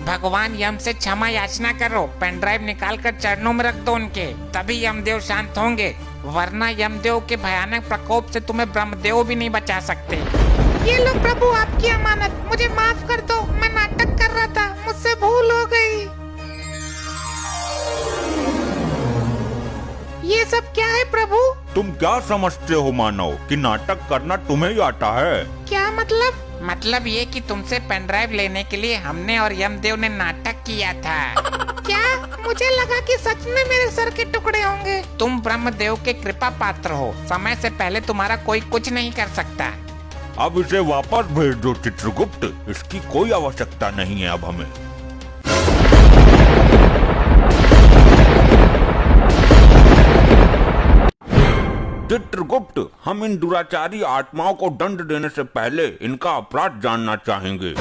भगवान यम से क्षमा याचना करो, पेन ड्राइव निकाल कर चरणों में रख दो उनके, तभी यमदेव शांत होंगे, वरना यमदेव के भयानक प्रकोप से तुम्हें ब्रह्मदेव भी नहीं बचा सकते। ये लो प्रभु आपकी अमानत, मुझे माफ कर दो, मैं नाटक कर रहा था, मुझसे भूल हो गई। ये सब क्या है प्रभु? तुम क्या समझते हो मानव कि नाटक करना तुम्हें ही आता है? क्या मतलब? मतलब ये कि तुमसे पेन ड्राइव लेने के लिए हमने और यमदेव ने नाटक किया था। क्या? मुझे लगा कि सच में मेरे सर के टुकड़े होंगे। तुम ब्रह्मदेव के कृपा पात्र हो, समय से पहले तुम्हारा कोई कुछ नहीं कर सकता। अब इसे वापस भेज दो चित्रगुप्त, इसकी कोई आवश्यकता नहीं है अब हमें। चित्रगुप्त, हम इन दुराचारी आत्माओं को दंड देने से पहले इनका अपराध जानना चाहेंगे।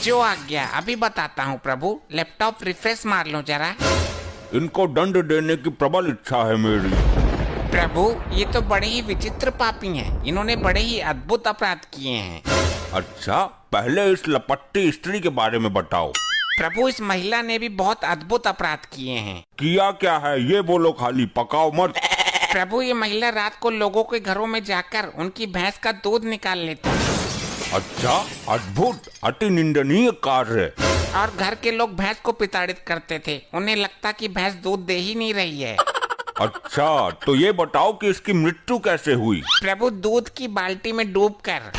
जो आज्ञा, अभी बताता हूँ प्रभु। लैपटॉप रिफ्रेश मार लो जरा। इनको दंड देने की प्रबल इच्छा है मेरी। प्रभु, ये तो बड़े ही विचित्र पापी हैं। इन्होंने बड़े ही अद्भुत अपराध किए हैं। अच्छा, पहले इस लपट्टी स्त्री के बारे में बताओ। प्रभु, इस महिला ने भी बहुत अद्भुत अपराध किए हैं। किया क्या है ये बोलो, खाली पकाओ मत। प्रभु, ये महिला रात को लोगों के घरों में जाकर उनकी भैंस का दूध निकाल लेती है। अच्छा, अद्भुत, अति निंदनीय कार्य। और घर के लोग भैंस को प्रताड़ित करते थे। उन्हें लगता कि भैंस दूध दे ही नहीं रही है। अच्छा, तो ये बताओ कि इसकी मृत्यु कैसे हुई? प्रभु, दूध की बाल्टी में डूबकर।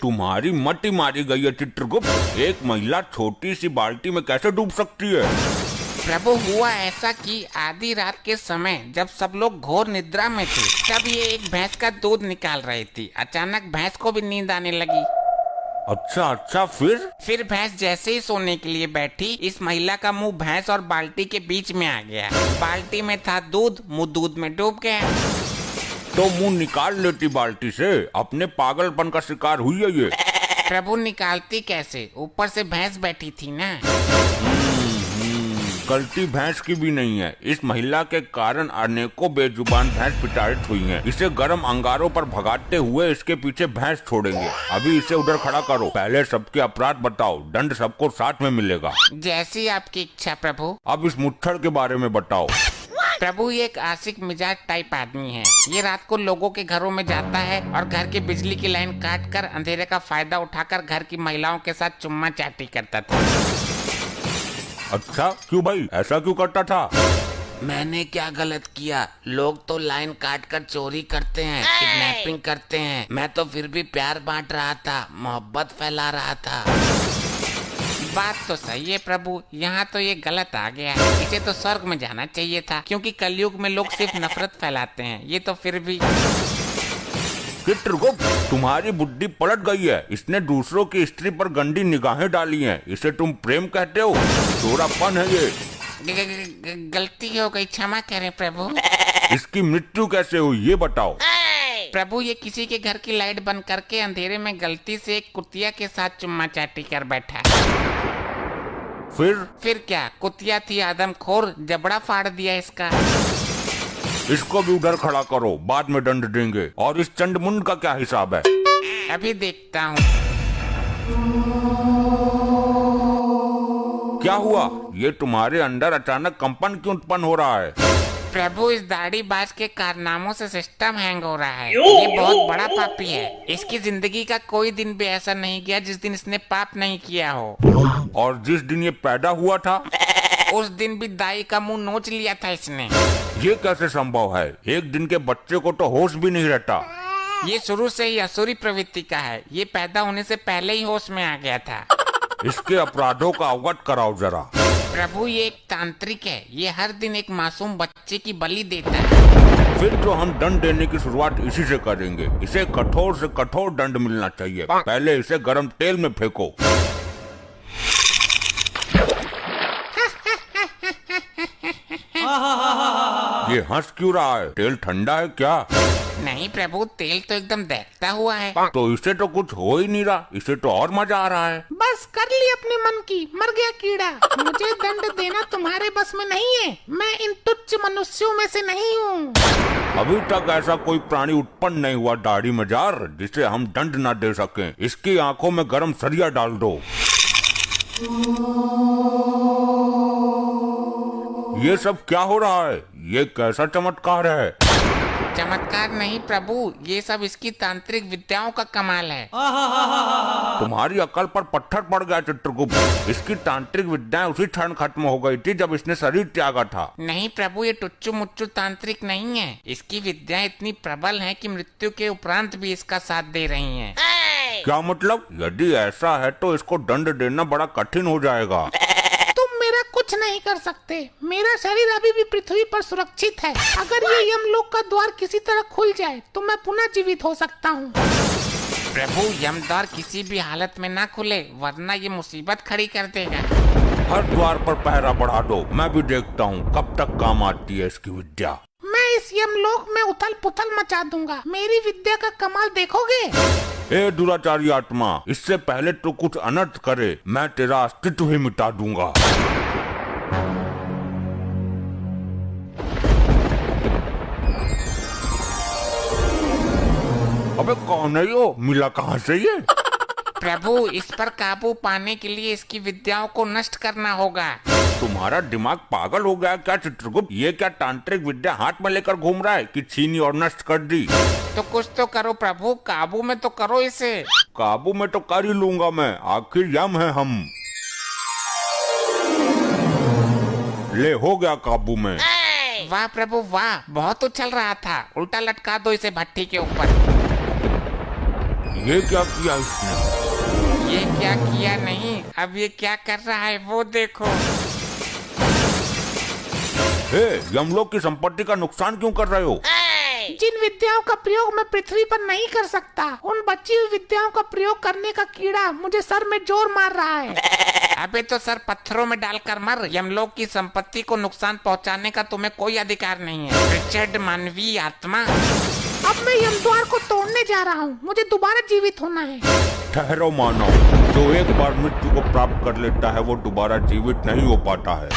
तुम्हारी मति मारी गई है चित्रगुप्त। एक महिला छोटी सी बाल्टी में कैसे डूब सकती है? प्रभु, हुआ ऐसा कि आधी रात के समय जब सब लोग घोर निद्रा में थे, तब ये एक भैंस का दूध निकाल रही थी। अचानक भैंस को भी नींद आने लगी। अच्छा अच्छा, फिर भैंस जैसे ही सोने के लिए बैठी, इस महिला का मुंह भैंस और बाल्टी के बीच में आ गया। बाल्टी में था दूध, मुंह दूध में डूब गया। तो मुंह निकाल लेती बाल्टी से। अपने पागलपन का शिकार हुई है ये। प्रभु, निकालती कैसे? ऊपर से भैंस बैठी थी ना। गलती भैंस की भी नहीं है। इस महिला के कारण अनेकों बेजुबान भैंस प्रताड़ित हुई हैं। इसे गर्म अंगारों पर भगाते हुए इसके पीछे भैंस छोड़ेंगे। अभी इसे उधर खड़ा करो। पहले सबके अपराध बताओ, दंड सबको साथ में मिलेगा। जैसी आपकी इच्छा प्रभु। अब इस मुच्छर के बारे में बताओ। प्रभु, ये एक आशिक मिजाज टाइप आदमी है। ये रात को लोगों के घरों में जाता है और घर की बिजली की लाइन काट कर अंधेरे का फायदा उठाकर घर की महिलाओं के साथ चुम्मा चाटी करता था। अच्छा, क्यों भाई, ऐसा क्यों करता था? मैंने क्या गलत किया? लोग तो लाइन काट कर चोरी करते हैं, किडनैपिंग करते हैं। मैं तो फिर भी प्यार बांट रहा था, मोहब्बत फैला रहा था। बात तो सही है प्रभु, यहाँ तो ये गलत आ गया। इसे तो स्वर्ग में जाना चाहिए था, क्योंकि कलयुग में लोग सिर्फ नफरत फैलाते हैं। ये तो फिर भी। चित्रगुप्त, तुम्हारी बुद्धि पलट गई है। इसने दूसरों की स्त्री पर गंदी निगाहें डाली हैं। इसे तुम प्रेम कहते हो? चोरापन है ये। गलती हो गई, क्षमा करें प्रभु। इसकी मृत्यु कैसे हुई ये बताओ। प्रभु, ये किसी के घर की लाइट बंद करके अंधेरे में गलती से एक कुतिया के साथ चुम्मा चाटी कर बैठा। फिर क्या? कुतिया थी आदमखोर, जबड़ा फाड़ दिया इसका। इसको भी उधर खड़ा करो, बाद में दंड देंगे। और इस चंडमुंड का क्या हिसाब है? अभी देखता हूँ। क्या हुआ? ये तुम्हारे अंदर अचानक कंपन क्यों उत्पन्न हो रहा है? प्रभु, इस दाढ़ीबाज के कारनामों से सिस्टम हैंग हो रहा है। ये बहुत बड़ा पापी है। इसकी जिंदगी का कोई दिन भी ऐसा नहीं गया जिस दिन इसने पाप नहीं किया हो। और जिस दिन ये पैदा हुआ था, उस दिन भी दाई का मुंह नोच लिया था इसने। ये कैसे संभव है? एक दिन के बच्चे को तो होश भी नहीं रहता। ये शुरू से ही असुरी प्रवृत्ति का है। ये पैदा होने से पहले ही होश में आ गया था। इसके अपराधों का अवगत कराओ जरा। प्रभु, ये एक तांत्रिक है। ये हर दिन एक मासूम बच्चे की बलि देता है। फिर तो हम दंड देने की शुरुआत इसी से करेंगे। इसे कठोर से कठोर दंड मिलना चाहिए। पहले इसे गर्म तेल में फेंको। ये हंस क्यों रहा है? तेल ठंडा है क्या? नहीं प्रभु, तेल तो एकदम दहकता हुआ है। तो इसे तो कुछ हो ही नहीं रहा। इसे तो और मजा आ रहा है। बस कर ली अपने मन की, मर गया कीड़ा। मुझे दंड देना तुम्हारे बस में नहीं है। मैं इन तुच्छ मनुष्यों में से नहीं हूँ। अभी तक ऐसा कोई प्राणी उत्पन्न नहीं हुआ दाढ़ी मजार जिसे हम दंड न दे सकें। इसकी आंखों में गर्म सरिया डाल दो। ये सब क्या हो रहा है? ये कैसा चमत्कार है? चमत्कार नहीं प्रभु, ये सब इसकी तांत्रिक विद्याओं का कमाल है। तुम्हारी अकल पर पत्थर पड़ गया चित्रगुप्त। इसकी तांत्रिक विद्याएं उसी क्षण खत्म हो गई थी जब इसने शरीर त्यागा था। नहीं प्रभु, ये टुच्चू मुच्चू तांत्रिक नहीं है। इसकी विद्याएं इतनी प्रबल हैं कि मृत्यु के उपरांत भी इसका साथ दे रही हैं। क्या मतलब? यदि ऐसा है तो इसको दंड देना बड़ा कठिन हो जाएगा। तुम मेरा कुछ नहीं कर सकते। मेरा शरीर अभी भी पृथ्वी पर सुरक्षित है। अगर ये यमलोक का द्वार किसी तरह खुल जाए तो मैं पुनः जीवित हो सकता हूँ। प्रभु, यमद्वार किसी भी हालत में ना खुले, वरना ये मुसीबत खड़ी कर देगा। हर द्वार पर पहरा बढ़ा दो, मैं भी देखता हूँ कब तक काम आती है इसकी विद्या। मैं इस यमलोक में उथल पुथल मचा दूंगा। मेरी विद्या का कमाल देखोगे? ए दुराचारी आत्मा, इससे पहले तो कुछ अनर्थ करे, मैं तेरा अस्तित्व ही मिटा दूंगा। अबे कौन है यो? मिला कहाँ से ये? प्रभु, इस पर काबू पाने के लिए इसकी विद्याओं को नष्ट करना होगा। तुम्हारा दिमाग पागल हो गया क्या चित्रगुप्त? ये क्या तांत्रिक विद्या हाथ में लेकर घूम रहा है कि छीनी और नष्ट कर दी? तो कुछ तो करो प्रभु, काबू में तो करो इसे। काबू में तो कर ही लूंगा मैं, आखिर यम है हम। ले हो गया काबू में। वाह प्रभु वाह, बहुत उछल रहा था। उल्टा लटका दो इसे भट्टी के ऊपर। ये क्या किया इसने? ये क्या किया नहीं, अब ये क्या कर रहा है वो देखो। हे, यमलोक की संपत्ति का नुकसान क्यों कर रहे हो? जिन विद्याओं का प्रयोग मैं पृथ्वी पर नहीं कर सकता, उन बची हुई विद्याओं का प्रयोग करने का कीड़ा मुझे सर में जोर मार रहा है। अबे तो सर पत्थरों में डालकर मर। यमलोक की संपत्ति को नुकसान पहुंचाने का तुम्हें कोई अधिकार नहीं है, रिचर्ड मानवीय आत्मा। अब मैं यमद्वार को तोड़ने जा रहा हूँ। मुझे दोबारा जीवित होना है। ठहरो मानव, जो एक बार मृत्यु को प्राप्त कर लेता है वो दोबारा जीवित नहीं हो पाता है।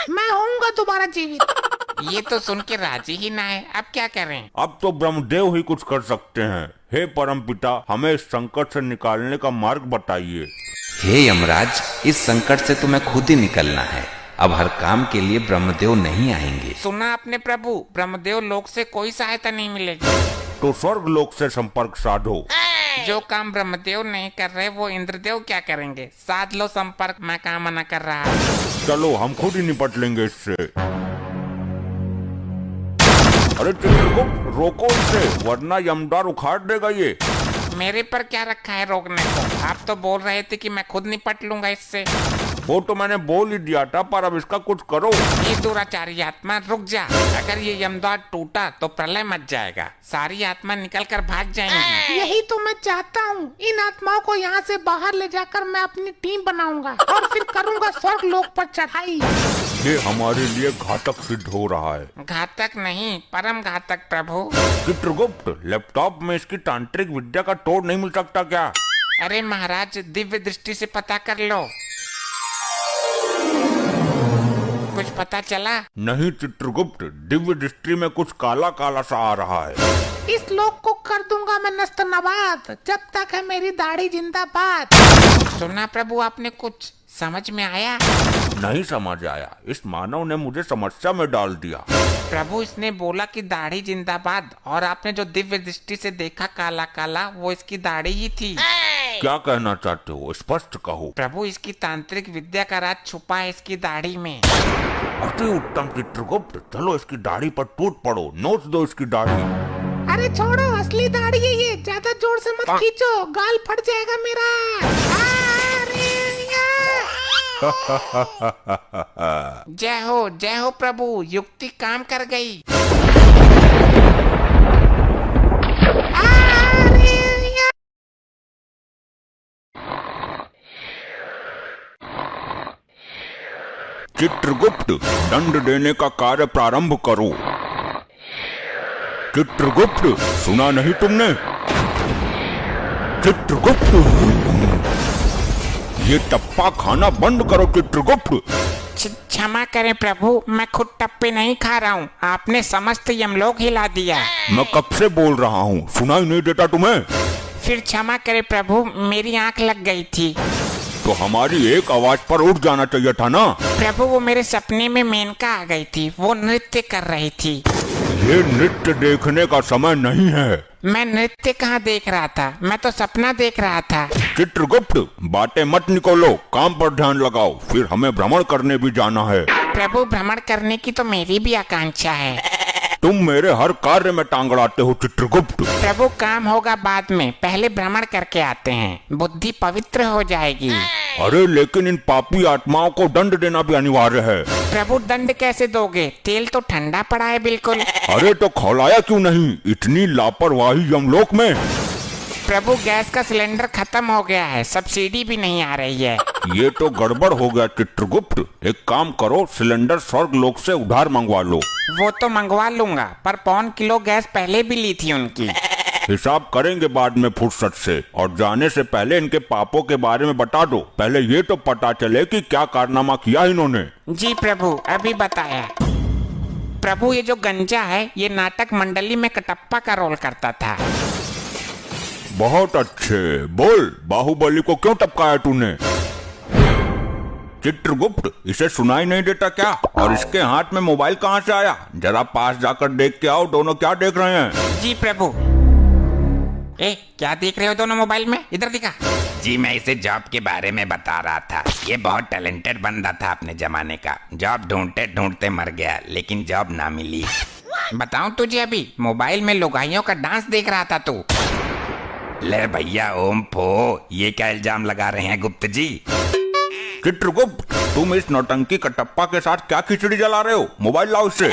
मैं होऊंगा दोबारा जीवित। ये तो सुन के राजी ही ना है, अब क्या करें? अब तो ब्रह्मदेव ही कुछ कर सकते हैं। हे परमपिता, हमें इस संकट से निकालने का मार्ग बताइए। हे यमराज, इस संकट से तुम्हें खुद ही निकलना है। अब हर काम के लिए ब्रह्मदेव नहीं आएंगे। सुना आपने प्रभु, ब्रह्मदेव लोक से कोई सहायता नहीं मिलेगी। तो स्वर्ग लोक से संपर्क साधो। जो काम ब्रह्मदेव नहीं कर रहे वो इंद्रदेव क्या करेंगे? साध लो संपर्क, मैं कहाँ मना कर रहा हूँ। चलो हम खुद ही निपट लेंगे इससे। अरे चित्रगुप्त, रोको इसे, वरना यमद्वार उखाड़ देगा ये। मेरे पर क्या रखा है रोकने को? आप तो बोल रहे थे कि मैं खुद निपट लूंगा इससे। वो तो मैंने बोल ही दिया था, पर अब इसका कुछ करो। ये दुराचारी आत्मा रुक जा। अगर ये यमद्वार टूटा तो प्रलय मच जाएगा, सारी आत्मा निकल कर भाग जाएंगी। यही तो मैं चाहता हूँ। इन आत्माओं को यहाँ से बाहर ले जाकर मैं अपनी टीम बनाऊंगा और फिर करूंगा स्वर्ग लोक पर चढ़ाई। ये हमारे लिए घातक सिद्ध हो रहा है। घातक नहीं, परम घातक प्रभु। चित्रगुप्त, लैपटॉप में इसकी तांत्रिक विद्या का तोड़ नहीं मिल सकता क्या? अरे महाराज, दिव्य दृष्टि से पता कर लो। कुछ पता चला? नहीं चित्रगुप्त, दिव्य दृष्टि में कुछ काला काला सा आ रहा है। इस लोक को कर दूंगा मैं नस्त नबाद, जब तक है मेरी दाढ़ी जिंदाबाद। सुना प्रभु, आपने कुछ समझ में आया? नहीं समझ आया। इस मानव ने मुझे समस्या में डाल दिया। प्रभु, इसने बोला कि दाढ़ी जिंदाबाद, और आपने जो दिव्य दृष्टि से देखा काला काला, वो इसकी दाढ़ी ही थी। क्या कहना चाहते हो? स्पष्ट कहो। प्रभु, इसकी तांत्रिक विद्या का राज छुपा है इसकी दाढ़ी में। अति उत्तम चित्रगुप्त, चलो इसकी दाढ़ी पर टूट पड़ो, नोच दो इसकी दाढ़ी। अरे छोड़ो, असली दाढ़ी है ये, ज्यादा जोर से मत खींचो, गाल फट जाएगा मेरा। जय हो प्रभु, युक्ति काम कर गई। चित्रगुप्त, दंड देने का कार्य प्रारंभ करो। चित्रगुप्त, सुना नहीं तुमने? चित्रगुप्त, ये टप्पा खाना बंद करो चित्रगुप्त। क्षमा करें प्रभु, मैं खुद टप्पे नहीं खा रहा हूँ, आपने समस्त यमलोक हिला दिया। मैं कब से बोल रहा हूँ, सुनाई नहीं देता तुम्हें? फिर क्षमा करें प्रभु, मेरी आंख लग गई थी। तो हमारी एक आवाज पर उठ जाना चाहिए था ना? प्रभु, वो मेरे सपने में मेनका आ गई थी, वो नृत्य कर रही थी। ये नृत्य देखने का समय नहीं है। मैं नृत्य कहाँ देख रहा था, मैं तो सपना देख रहा था। चित्रगुप्त, बातें मत निकोलो, काम पर ध्यान लगाओ, फिर हमें भ्रमण करने भी जाना है। प्रभु भ्रमण करने की तो मेरी भी आकांक्षा है। तुम मेरे हर कार्य में टांग अड़ाते हो चित्रगुप्त। प्रभु काम होगा बाद में, पहले भ्रमण करके आते हैं, बुद्धि पवित्र हो जाएगी। अरे लेकिन इन पापी आत्माओं को दंड देना भी अनिवार्य है। प्रभु दंड कैसे दोगे, तेल तो ठंडा पड़ा है बिल्कुल। अरे तो खौलाया क्यों नहीं, इतनी लापरवाही यमलोक में। प्रभु गैस का सिलेंडर खत्म हो गया है, सब्सिडी भी नहीं आ रही है। ये तो गड़बड़ हो गया चित्रगुप्त। एक काम करो, सिलेंडर स्वर्ग लोक से उधार मंगवा लो। वो तो मंगवा लूंगा, पर 1 किलो गैस पहले भी ली थी उनकी। हिसाब करेंगे बाद में फुर्सत से, और जाने से पहले इनके पापों के बारे में बता दो। पहले ये तो पता चले कि क्या कारनामा किया इन्होंने। जी प्रभु, अभी बताया। प्रभु ये जो गंजा है, ये नाटक मंडली में कटप्पा का रोल करता था। बहुत अच्छे, बोल बाहुबली को क्यों टपकाया तूने? चित्रगुप्त, इसे सुनाई नहीं देता क्या? और इसके हाथ में मोबाइल कहाँ से आया? जरा पास जाकर देख के आओ, दोनों क्या देख रहे हैं? जी प्रभु। ए, क्या देख रहे हो दोनों मोबाइल में? इधर दिखा। जी मैं इसे जॉब के बारे में बता रहा था। ये बहुत टैलेंटेड बंदा था अपने जमाने का। जॉब ढूंढते ढूंढते मर गया, लेकिन जॉब ना मिली। बताऊं तुझे, अभी मोबाइल में लुगाइयों का डांस देख रहा था तू। ले भैया ओम फो, ये क्या इल्जाम लगा रहे हैं गुप्त जी? चित्रगुप्त, तुम इस नौटंकी कटप्पा के साथ क्या खिचड़ी जला रहे हो? मोबाइल लाओ इससे।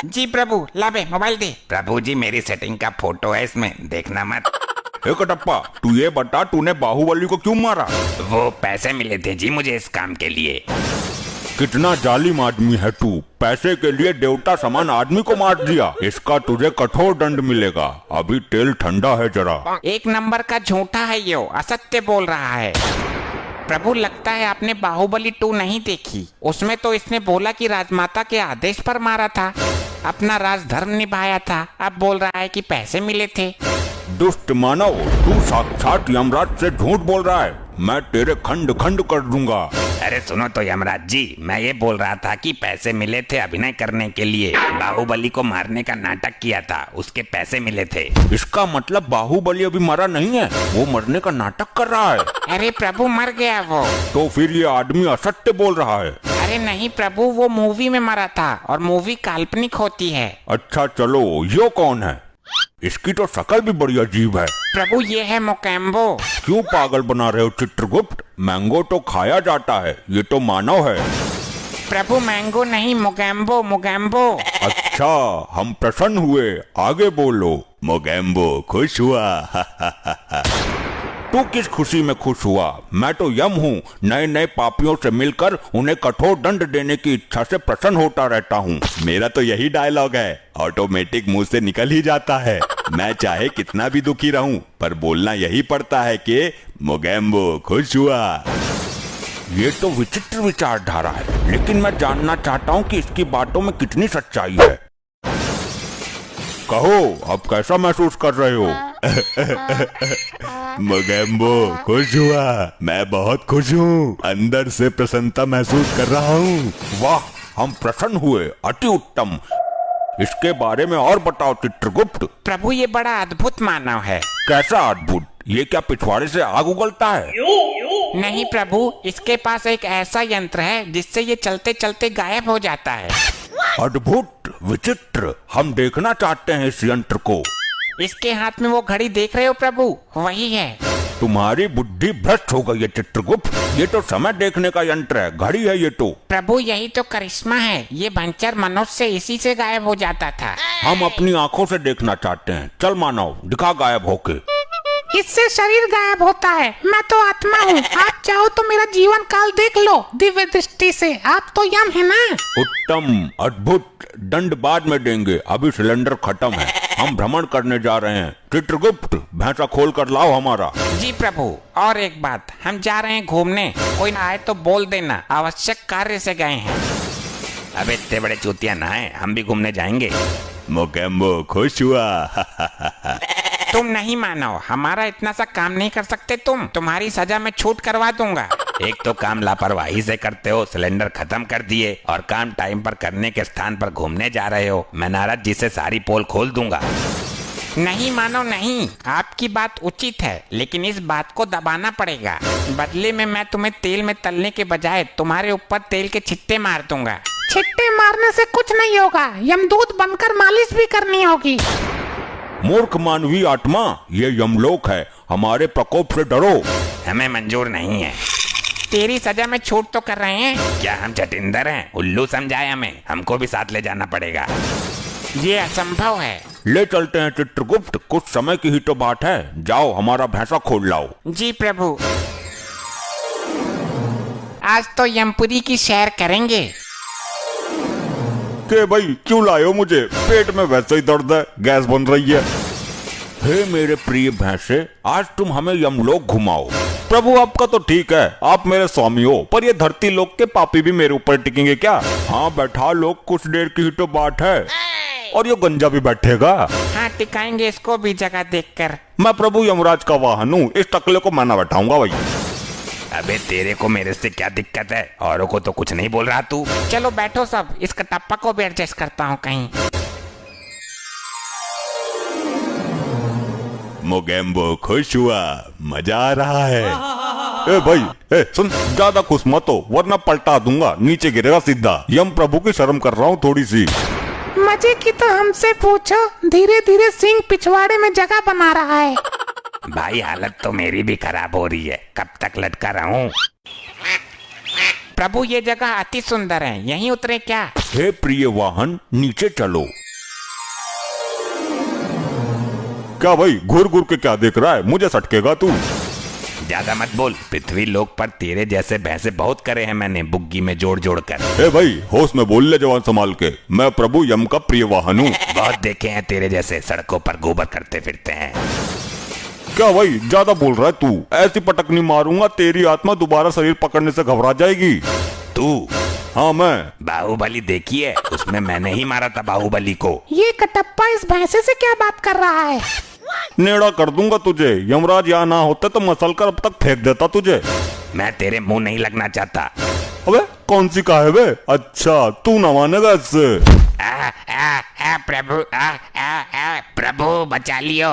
जी प्रभु, ला बे मोबाइल दे। प्रभु जी मेरी सेटिंग का फोटो है इसमें, देखना मत। हे कटप्पा, तू ये बता, तूने बाहुबली को क्यों मारा? वो पैसे मिले थे जी मुझे इस काम के लिए। कितना जालिम आदमी है तू, पैसे के लिए देवता समान आदमी को मार दिया। इसका तुझे कठोर दंड मिलेगा। अभी तेल ठंडा है जरा। एक नंबर का झूठा है ये, असत्य बोल रहा है। प्रभु लगता है आपने बाहुबली 2 नहीं देखी। उसमें तो इसने बोला कि राजमाता के आदेश पर मारा था, अपना राजधर्म निभाया था। अब बोल रहा है कि पैसे मिले थे। दुष्ट मानव, तू साक्षात यमराज से झूठ बोल रहा है। मैं तेरे खंड खंड कर दूंगा। अरे सुनो तो यमराज जी, मैं ये बोल रहा था कि पैसे मिले थे अभिनय करने के लिए। बाहुबली को मारने का नाटक किया था, उसके पैसे मिले थे। इसका मतलब बाहुबली अभी मरा नहीं है, वो मरने का नाटक कर रहा है। अरे प्रभु मर गया वो। तो फिर ये आदमी असत्य बोल रहा है। अरे नहीं प्रभु, वो मूवी में मरा था, और मूवी काल्पनिक होती है। अच्छा चलो, यो कौन है? इसकी तो शक्ल भी बड़ी अजीब है। प्रभु ये है मोकैम्बो। क्यों पागल बना रहे हो चित्रगुप्त? मैंगो तो खाया जाता है, ये तो मानव है। प्रभु मैंगो नहीं, मोगैम्बो मोगैम्बो। अच्छा, हम प्रसन्न हुए, आगे बोलो। मोगैम्बो खुश हुआ। तू किस खुशी में खुश हुआ? मैं तो यम हूँ, नए नए पापियों से मिलकर उन्हें कठोर दंड देने की इच्छा से प्रसन्न होता रहता हूँ। मेरा तो यही डायलॉग है, ऑटोमेटिक मुंह से निकल ही जाता है। मैं चाहे कितना भी दुखी रहूं, पर बोलना यही पड़ता है कि मोगैम्बो खुश हुआ। ये तो विचित्र विचारधारा है, लेकिन मैं जानना चाहता हूँ कि इसकी बातों में कितनी सच्चाई है। कहो, अब कैसा महसूस कर रहे हो? मोगैम्बो खुश हुआ, मैं बहुत खुश हूँ, अंदर से प्रसन्नता महसूस कर रहा हूँ। वाह, हम प्रसन्न हुए, अति उत्तम। इसके बारे में और बताओ चित्रगुप्त। प्रभु ये बड़ा अद्भुत मानव है। कैसा अद्भुत? ये क्या पिछवाड़े से आग उगलता है? नहीं प्रभु, इसके पास एक ऐसा यंत्र है जिससे ये चलते चलते गायब हो जाता है। अद्भुत, विचित्र, हम देखना चाहते हैं इस यंत्र को। इसके हाथ में वो घड़ी देख रहे हो प्रभु, वही है। तुम्हारी बुद्धि भ्रष्ट हो गई है चित्रगुप्त। ये तो समय देखने का यंत्र है, घड़ी है ये तो। प्रभु यही तो करिश्मा है, ये भंचर मनुष्य इसी से गायब हो जाता था। हम अपनी आंखों से देखना चाहते हैं। चल मानव, दिखा गायब होके। इससे शरीर गायब होता है, मैं तो आत्मा हूँ। आप चाहो तो मेरा जीवन काल देख लो दिव्य दृष्टि से, आप तो यम है ना। उत्तम, अद्भुत, दंड बाद में देंगे, अभी सिलेंडर खत्म है। हम भ्रमण करने जा रहे हैं। चित्रगुप्त, भैंसा खोल कर लाओ हमारा। जी प्रभु, और एक बात, हम जा रहे हैं घूमने, कोई आए तो बोल देना, आवश्यक कार्य से गए हैं। अब इतने बड़े चूतिया ना है, हम भी घूमने जाएंगे। मोगैम्बो खुश हुआ। तुम नहीं मानो, हमारा इतना सा काम नहीं कर सकते तुम। तुम्हारी सजा में छूट करवा दूंगा। एक तो काम लापरवाही से करते हो, सिलेंडर खत्म कर दिए, और काम टाइम पर करने के स्थान पर घूमने जा रहे हो। मैं नारद जी से सारी पोल खोल दूंगा। नहीं मानो नहीं, आपकी बात उचित है, लेकिन इस बात को दबाना पड़ेगा। बदले में मैं तुम्हें तेल में तलने के बजाय तुम्हारे ऊपर तेल के छिट्टे मार दूंगा। छिट्टे मारने से कुछ नहीं होगा, यमदूत बनकर मालिश भी करनी होगी। मूर्ख मानवीय आत्मा, ये यमलोक है, हमारे प्रकोप से डरो। हमें मंजूर नहीं है। तेरी सजा में छूट तो कर रहे हैं। क्या हम चटिंदर हैं? उल्लू समझाए हमें, हमको भी साथ ले जाना पड़ेगा। ये असंभव है। ले चलते हैं चित्रगुप्त, कुछ समय की ही तो बात है। जाओ हमारा भैंसा खोल लाओ। जी प्रभु। आज तो यमपुरी की सैर करेंगे। के भाई क्यों लाए हो मुझे? पेट में वैसे ही दर्द है, गैस बन रही है। हे मेरे प्रिय भैंसे, आज तुम हमें यमलोक घुमाओ। प्रभु आपका तो ठीक है, आप मेरे स्वामी हो, पर ये धरती लोक के पापी भी मेरे ऊपर टिकेंगे क्या? हाँ बैठा लोग, कुछ देर की ही तो बात है। और ये गंजा भी बैठेगा? हाँ टिकाएंगे इसको भी जगह देखकर। मैं प्रभु यमराज का वाहन हूँ, इस टकले को मैं ना बैठाऊंगा भाई। अबे तेरे को मेरे से क्या दिक्कत है? औरों को तो कुछ नहीं बोल रहा तू। चलो बैठो सब, इस कटप्पा को भी एडजस्ट करता हूँ कहीं। मोगेम्बो खुश हुआ, मजा आ रहा है। ए भाई, ए सुन, ज्यादा खुश मत हो वरना पलटा दूंगा, नीचे गिरेगा सीधा। यम प्रभु की शर्म कर रहा हूँ थोड़ी सी। मजे की तो हमसे पूछो, धीरे धीरे सिंह पिछवाड़े में जगह बना रहा है। भाई हालत तो मेरी भी खराब हो रही है, कब तक लटका रहूं? प्रभु ये जगह अति सुंदर है, यहीं उतरे क्या? हे प्रिय वाहन, नीचे चलो। क्या भाई घूर घूर के क्या देख रहा है? मुझे सटकेगा तू। ज्यादा मत बोल, पृथ्वी लोक पर तेरे जैसे भैंसे बहुत करे हैं मैंने, बुग्गी में जोड़ जोड़ कर। ए भाई होश में बोल ले जवान संभाल के, मैं प्रभु यम का प्रिय वाहन हूँ। बहुत देखे हैं तेरे जैसे सड़कों पर गोबर करते फिरते हैं। क्या भाई ज्यादा बोल रहा है तू? ऐसी पटकनी मारूंगा तेरी आत्मा दोबारा शरीर पकड़ने से घबरा जाएगी। तू? हाँ मैं। बाहुबली देखी है? उसमें मैंने ही मारा था बाहुबली को। ये कटप्पा इस भैंसे से क्या बात कर रहा है? नेड़ा कर दूंगा तुझे, यमराज यहाँ ना होते तो मसल कर अब तक फेंक देता तुझे। मैं तेरे मुंह नहीं लगना चाहता। अबे कौन सी का है बे? अच्छा तू न मानेगा इससे। प्रभु प्रभु बचा लियो।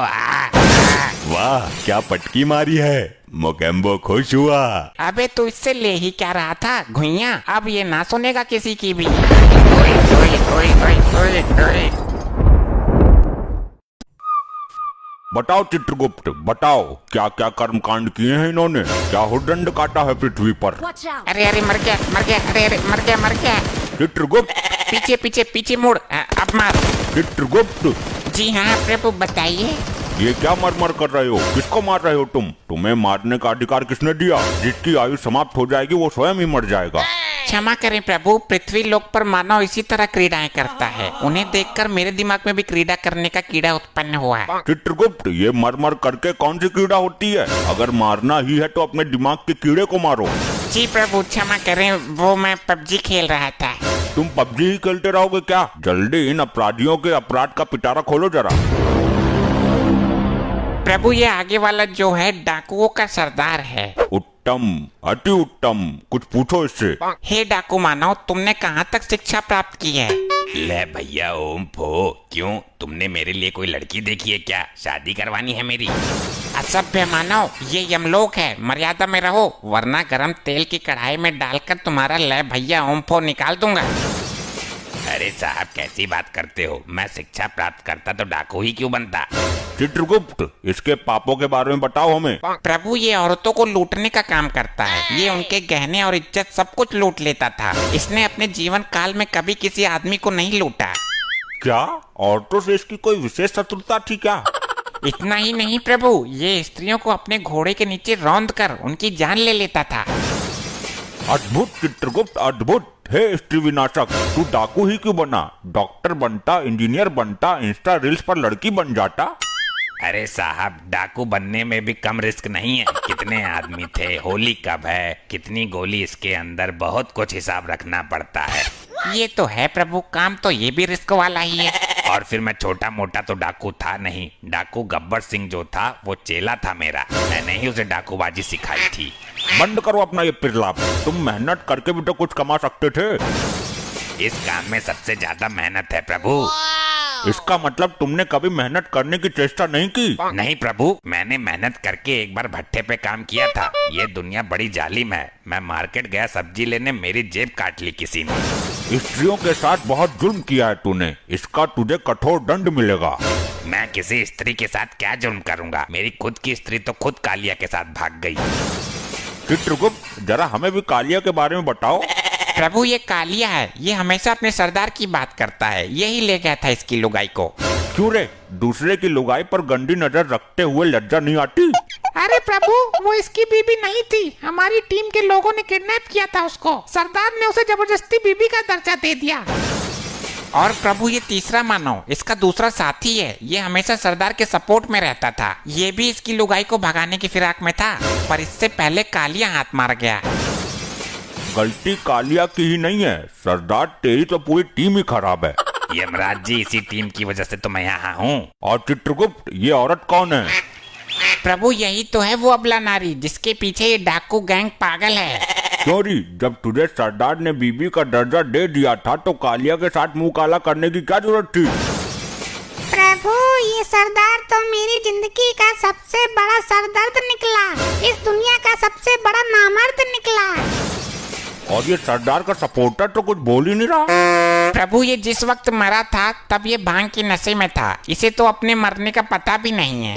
वाह क्या पटकी मारी है, मोगेम्बो खुश हुआ। अबे तू इससे ले ही क्या रहा था घुइया? अब ये ना सुनेगा किसी की भी। बताओ चित्रगुप्त, बताओ क्या क्या कर्म कांड किए हैं इन्होंने? क्या हुदंड काटा है पृथ्वी पर? अरे अरे मर गया मर गया, अरे अरे मर गया मर गया। चित्रगुप्त, पीछे पीछे पीछे मुड़, अब मार। चित्रगुप्त, जी हाँ प्रभु बताइए। ये क्या मरमर कर रहे हो? किसको मार रहे हो तुम? तुम्हें मारने का अधिकार किसने दिया? जिसकी आयु समाप्त हो जाएगी वो स्वयं ही मर जाएगा। क्षमा करें प्रभु, पृथ्वी लोक पर मानव इसी तरह क्रीड़ाएं करता है। उन्हें देखकर मेरे दिमाग में भी क्रीड़ा करने का कीड़ा उत्पन्न हुआ है। चित्रगुप्त, ये मरमर करके कौन सी कीड़ा होती है? अगर मारना ही है तो अपने दिमाग के कीड़े को मारो। जी प्रभु क्षमा करें, वो मैं पबजी खेल रहा था। तुम पबजी ही खेलते रहोगे क्या? जल्दी इन अपराधियों के अपराध का पिटारा खोलो जरा। प्रभु ये आगे वाला जो है डाकुओं का सरदार है। उत्तम, अति उत्तम, कुछ पूछो इससे। हे डाकू मानव, तुमने कहाँ तक शिक्षा प्राप्त की है? ले भैया ओम फो, क्यों तुमने मेरे लिए कोई लड़की देखी है क्या? शादी करवानी है मेरी? असभ्य मानव, ये यमलोक है, मर्यादा में रहो वरना गरम तेल की कढ़ाई में डालकर तुम्हारा ले भैया ओम फो निकाल दूंगा। अरे साहब कैसी बात करते हो? मैं शिक्षा प्राप्त करता तो डाकू ही क्यों बनता? चित्रगुप्त, इसके पापों के बारे में बताओ हमें। प्रभु ये औरतों को लूटने का काम करता है। ये उनके गहने और इज्जत सब कुछ लूट लेता था। इसने अपने जीवन काल में कभी किसी आदमी को नहीं लूटा। क्या औरतों से इसकी कोई विशेष शत्रुता थी क्या? इतना ही नहीं प्रभु, ये स्त्रियों को अपने घोड़े के नीचे रौंद कर उनकी जान ले लेता था। अद्भुत चित्रगुप्त, अद्भुत। हे स्त्री विनाशक, तू डाकू ही क्यों बना? डॉक्टर बनता, इंजीनियर बनता, इंस्टा रील्स पर लड़की बन जाता। अरे साहब डाकू बनने में भी कम रिस्क नहीं है। कितने आदमी थे, होली कब है, कितनी गोली इसके अंदर, बहुत कुछ हिसाब रखना पड़ता है। ये तो है प्रभु, काम तो ये भी रिस्क वाला ही है। और फिर मैं छोटा मोटा तो डाकू था नहीं। डाकू गब्बर सिंह जो था वो चेला था मेरा, मैंने ही उसे डाकूबाजी सिखाई थी। बंद करो अपना ये पिरलाप। तुम मेहनत करके भी तो कुछ कमा सकते थे। इस काम में सबसे ज्यादा मेहनत है प्रभु। इसका मतलब तुमने कभी मेहनत करने की चेष्टा नहीं की? नहीं प्रभु, मैंने मेहनत करके एक बार भट्टे पे काम किया था। ये दुनिया बड़ी जालिम है। मैं मार्केट गया सब्जी लेने, मेरी जेब काट ली किसी ने। स्त्रियों के साथ बहुत जुल्म किया है तूने, इसका तुझे कठोर दंड मिलेगा। मैं किसी स्त्री के साथ क्या जुर्म करूंगा? मेरी खुद की स्त्री तो खुद कालिया के साथ भाग गई। चित्रगुप्त, जरा हमें भी कालिया के बारे में बताओ। प्रभु ये कालिया है, ये हमेशा अपने सरदार की बात करता है, यही ले गया था इसकी लुगाई को। क्यों रे, दूसरे की लुगाई पर गंदी नजर रखते हुए लज्जा नहीं आती? अरे प्रभु, वो इसकी बीबी नहीं थी, हमारी टीम के लोगों ने किडनैप किया था उसको। सरदार ने उसे जबरदस्ती बीबी का दर्जा दे दिया। और प्रभु ये तीसरा मानव, इसका दूसरा साथी है, ये हमेशा सरदार के सपोर्ट में रहता था। ये भी इसकी लुगाई को भगाने की फिराक में था, पर इससे पहले कालिया हाथ मार गया। गलती कालिया की ही नहीं है सरदार, तेरी तो पूरी टीम ही खराब है। यमराज जी, इसी टीम की वजह से तो मैं यहाँ हूँ। और चित्रगुप्त, ये औरत कौन है? प्रभु यही तो है वो अबला नारी, जिसके पीछे ये डाकू गैंग पागल है। क्यों, जब तुझे सरदार ने बीबी का दर्जा दे दिया था तो कालिया के साथ मुंह काला करने की क्या जरूरत थी? प्रभु, ये सरदार तो मेरी जिंदगी का सबसे बड़ा सरदर्द निकला, इस दुनिया का सबसे बड़ा नामर्द निकला। और ये सरदार का सपोर्टर तो कुछ बोल ही नहीं रहा। प्रभु ये जिस वक्त मरा था तब ये भांग के नशे में था, इसे तो अपने मरने का पता भी नहीं है।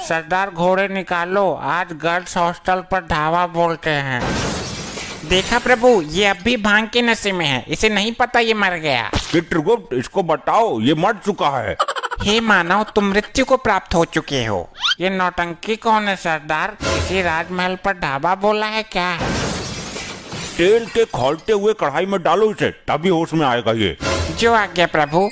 सरदार घोड़े निकालो, आज गर्ल्स हॉस्टल पर ढावा बोलते हैं। देखा प्रभु, ये अब भी भांग के नशे में है, इसे नहीं पता ये मर गया। चित्रगुप्त, इसको बताओ ये मर चुका है। हे मानव, तुम मृत्यु को प्राप्त हो चुके हो। ये नौटंकी कौन है सरदार? किसी राजमहल पर ढाबा बोला है क्या? तेल के खौलते हुए कढ़ाई में डालो इसे, तभी होश में आएगा ये। जो आज्ञा प्रभु।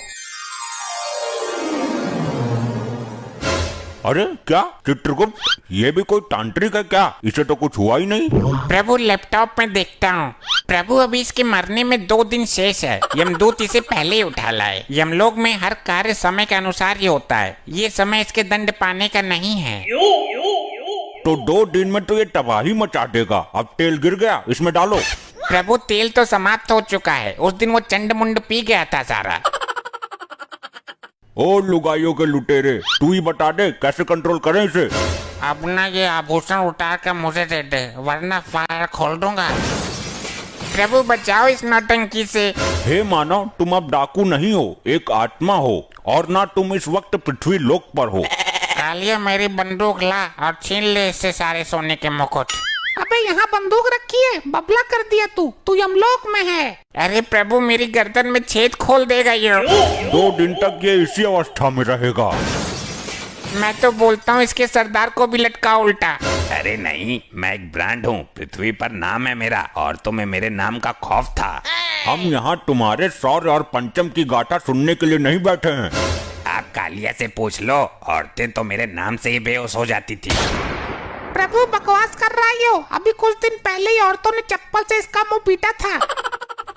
अरे क्या चित्रगुप्त, ये भी कोई तांत्रिक है क्या? इसे तो कुछ हुआ ही नहीं। प्रभु लैपटॉप में देखता हूँ। प्रभु अभी इसके मरने में 2 दिन शेष है, यमदूत इसे पहले ही उठा लाए। यमलोक में हर कार्य समय के अनुसार ही होता है, ये समय इसके दंड पाने का नहीं है। तो 2 दिन में तो ये तबाही मचा देगा। अब तेल गिर गया, इसमें डालो। प्रभु तेल तो समाप्त हो चुका है, उस दिन वो चंड मुंड पी गया था सारा। ओ लुगाइयों के लुटेरे, तू ही बता दे कैसे कंट्रोल करें इसे। अब ना ये आभूषण उतार कर मुझे दे दे, वरना फायर खोल दूंगा। प्रभु बचाओ इस नौटंकी से। हे मानव, तुम अब डाकू नहीं हो, एक आत्मा हो, और ना तुम इस वक्त पृथ्वी लोक पर हो। कालिया मेरी बंदूक ला और छीन ले इससे सारे सोने के मुकुट। अबे यहाँ बंदूक रखी है, बबला कर दिया तू यमलोक में है। अरे प्रभु मेरी गर्दन में छेद खोल देगा ये। 2 दिन तक ये इसी अवस्था में रहेगा। मैं तो बोलता हूँ इसके सरदार को भी लटका उल्टा। अरे नहीं, मैं एक ब्रांड हूँ, पृथ्वी पर नाम है मेरा, और तुम्हें मेरे नाम का खौफ था। हम यहाँ तुम्हारे शौर्य और पंचम की गाथा सुनने के लिए नहीं बैठे हैं। आप कालिया से पूछ लो, औरतें तो मेरे नाम से ही बेहोश हो जाती थी। प्रभु बकवास कर रहा है, अभी कुछ दिन पहले ही औरतों ने चप्पल से इसका मुंह पीटा था।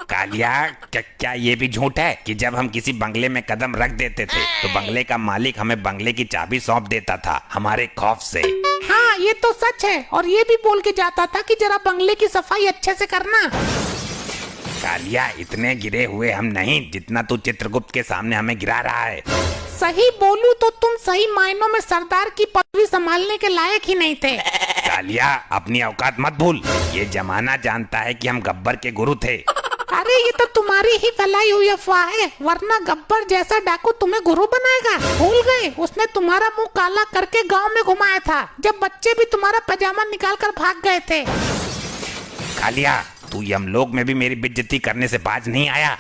कालिया, क्या ये भी झूठ है कि जब हम किसी बंगले में कदम रख देते थे तो बंगले का मालिक हमें बंगले की चाबी सौंप देता था हमारे खौफ से? हाँ ये तो सच है, और ये भी बोल के जाता था कि जरा बंगले की सफाई अच्छे से करना। कालिया, इतने गिरे हुए हम नहीं जितना तू चित्रगुप्त के सामने हमें गिरा रहा है। सही बोलूं तो तुम सही मायनों में सरदार की पदवी संभालने के लायक ही नहीं थे। कालिया, अपनी औकात मत भूल, ये जमाना जानता है कि हम गब्बर के गुरु थे। अरे ये तो तुम्हारी ही फैलाई हुई अफवाह है, वरना गब्बर जैसा डाकू तुम्हें गुरु बनाएगा। भूल गए, उसने तुम्हारा मुंह काला करके गांव में घुमाया था, जब बच्चे भी तुम्हारा पजामा निकाल कर भाग गए थे। कालिया, तू यमलोक में भी मेरी बेइज्जती करने से बाज नहीं आया।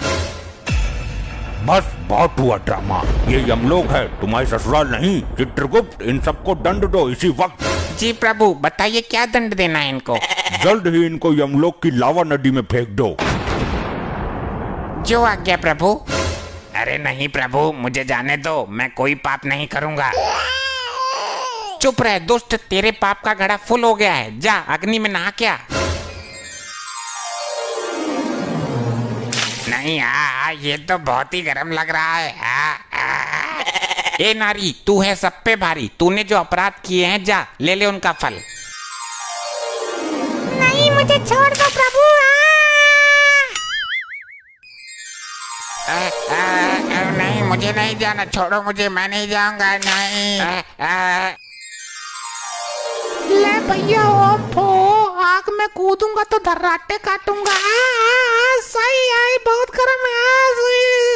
बस बहुत हुआ ड्रामा, ये यमलोक है, तुम्हारी ससुराल नहीं। चित्रगुप्त, इन सबको दंड दो इसी वक्त। जी प्रभु, बताइए क्या दंड देना है इनको? जल्द ही इनको यमलोक की लावा नदी में फेंक दो। जो आज्ञा प्रभु। अरे नहीं प्रभु, मुझे जाने दो, मैं कोई पाप नहीं करूंगा। चुप रहे दुष्ट, तेरे पाप का घड़ा फुल हो गया है, जा अग्नि में नहा क्या। नहीं, ये तो बहुत ही गर्म लग रहा है। ए नारी, तू है सब पे भारी, तूने जो अपराध किए हैं, जा ले ले उनका फल। मुझे छोड़ दो प्रभु। नहीं, मुझे नहीं जाना, छोड़ो मुझे, मैं नहीं जाऊंगा, नहीं। ले भैया ओफो, आग में कूदूंगा तो धर्राटे काटूंगा। सही आई, बहुत गर्म है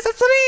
ससुरी।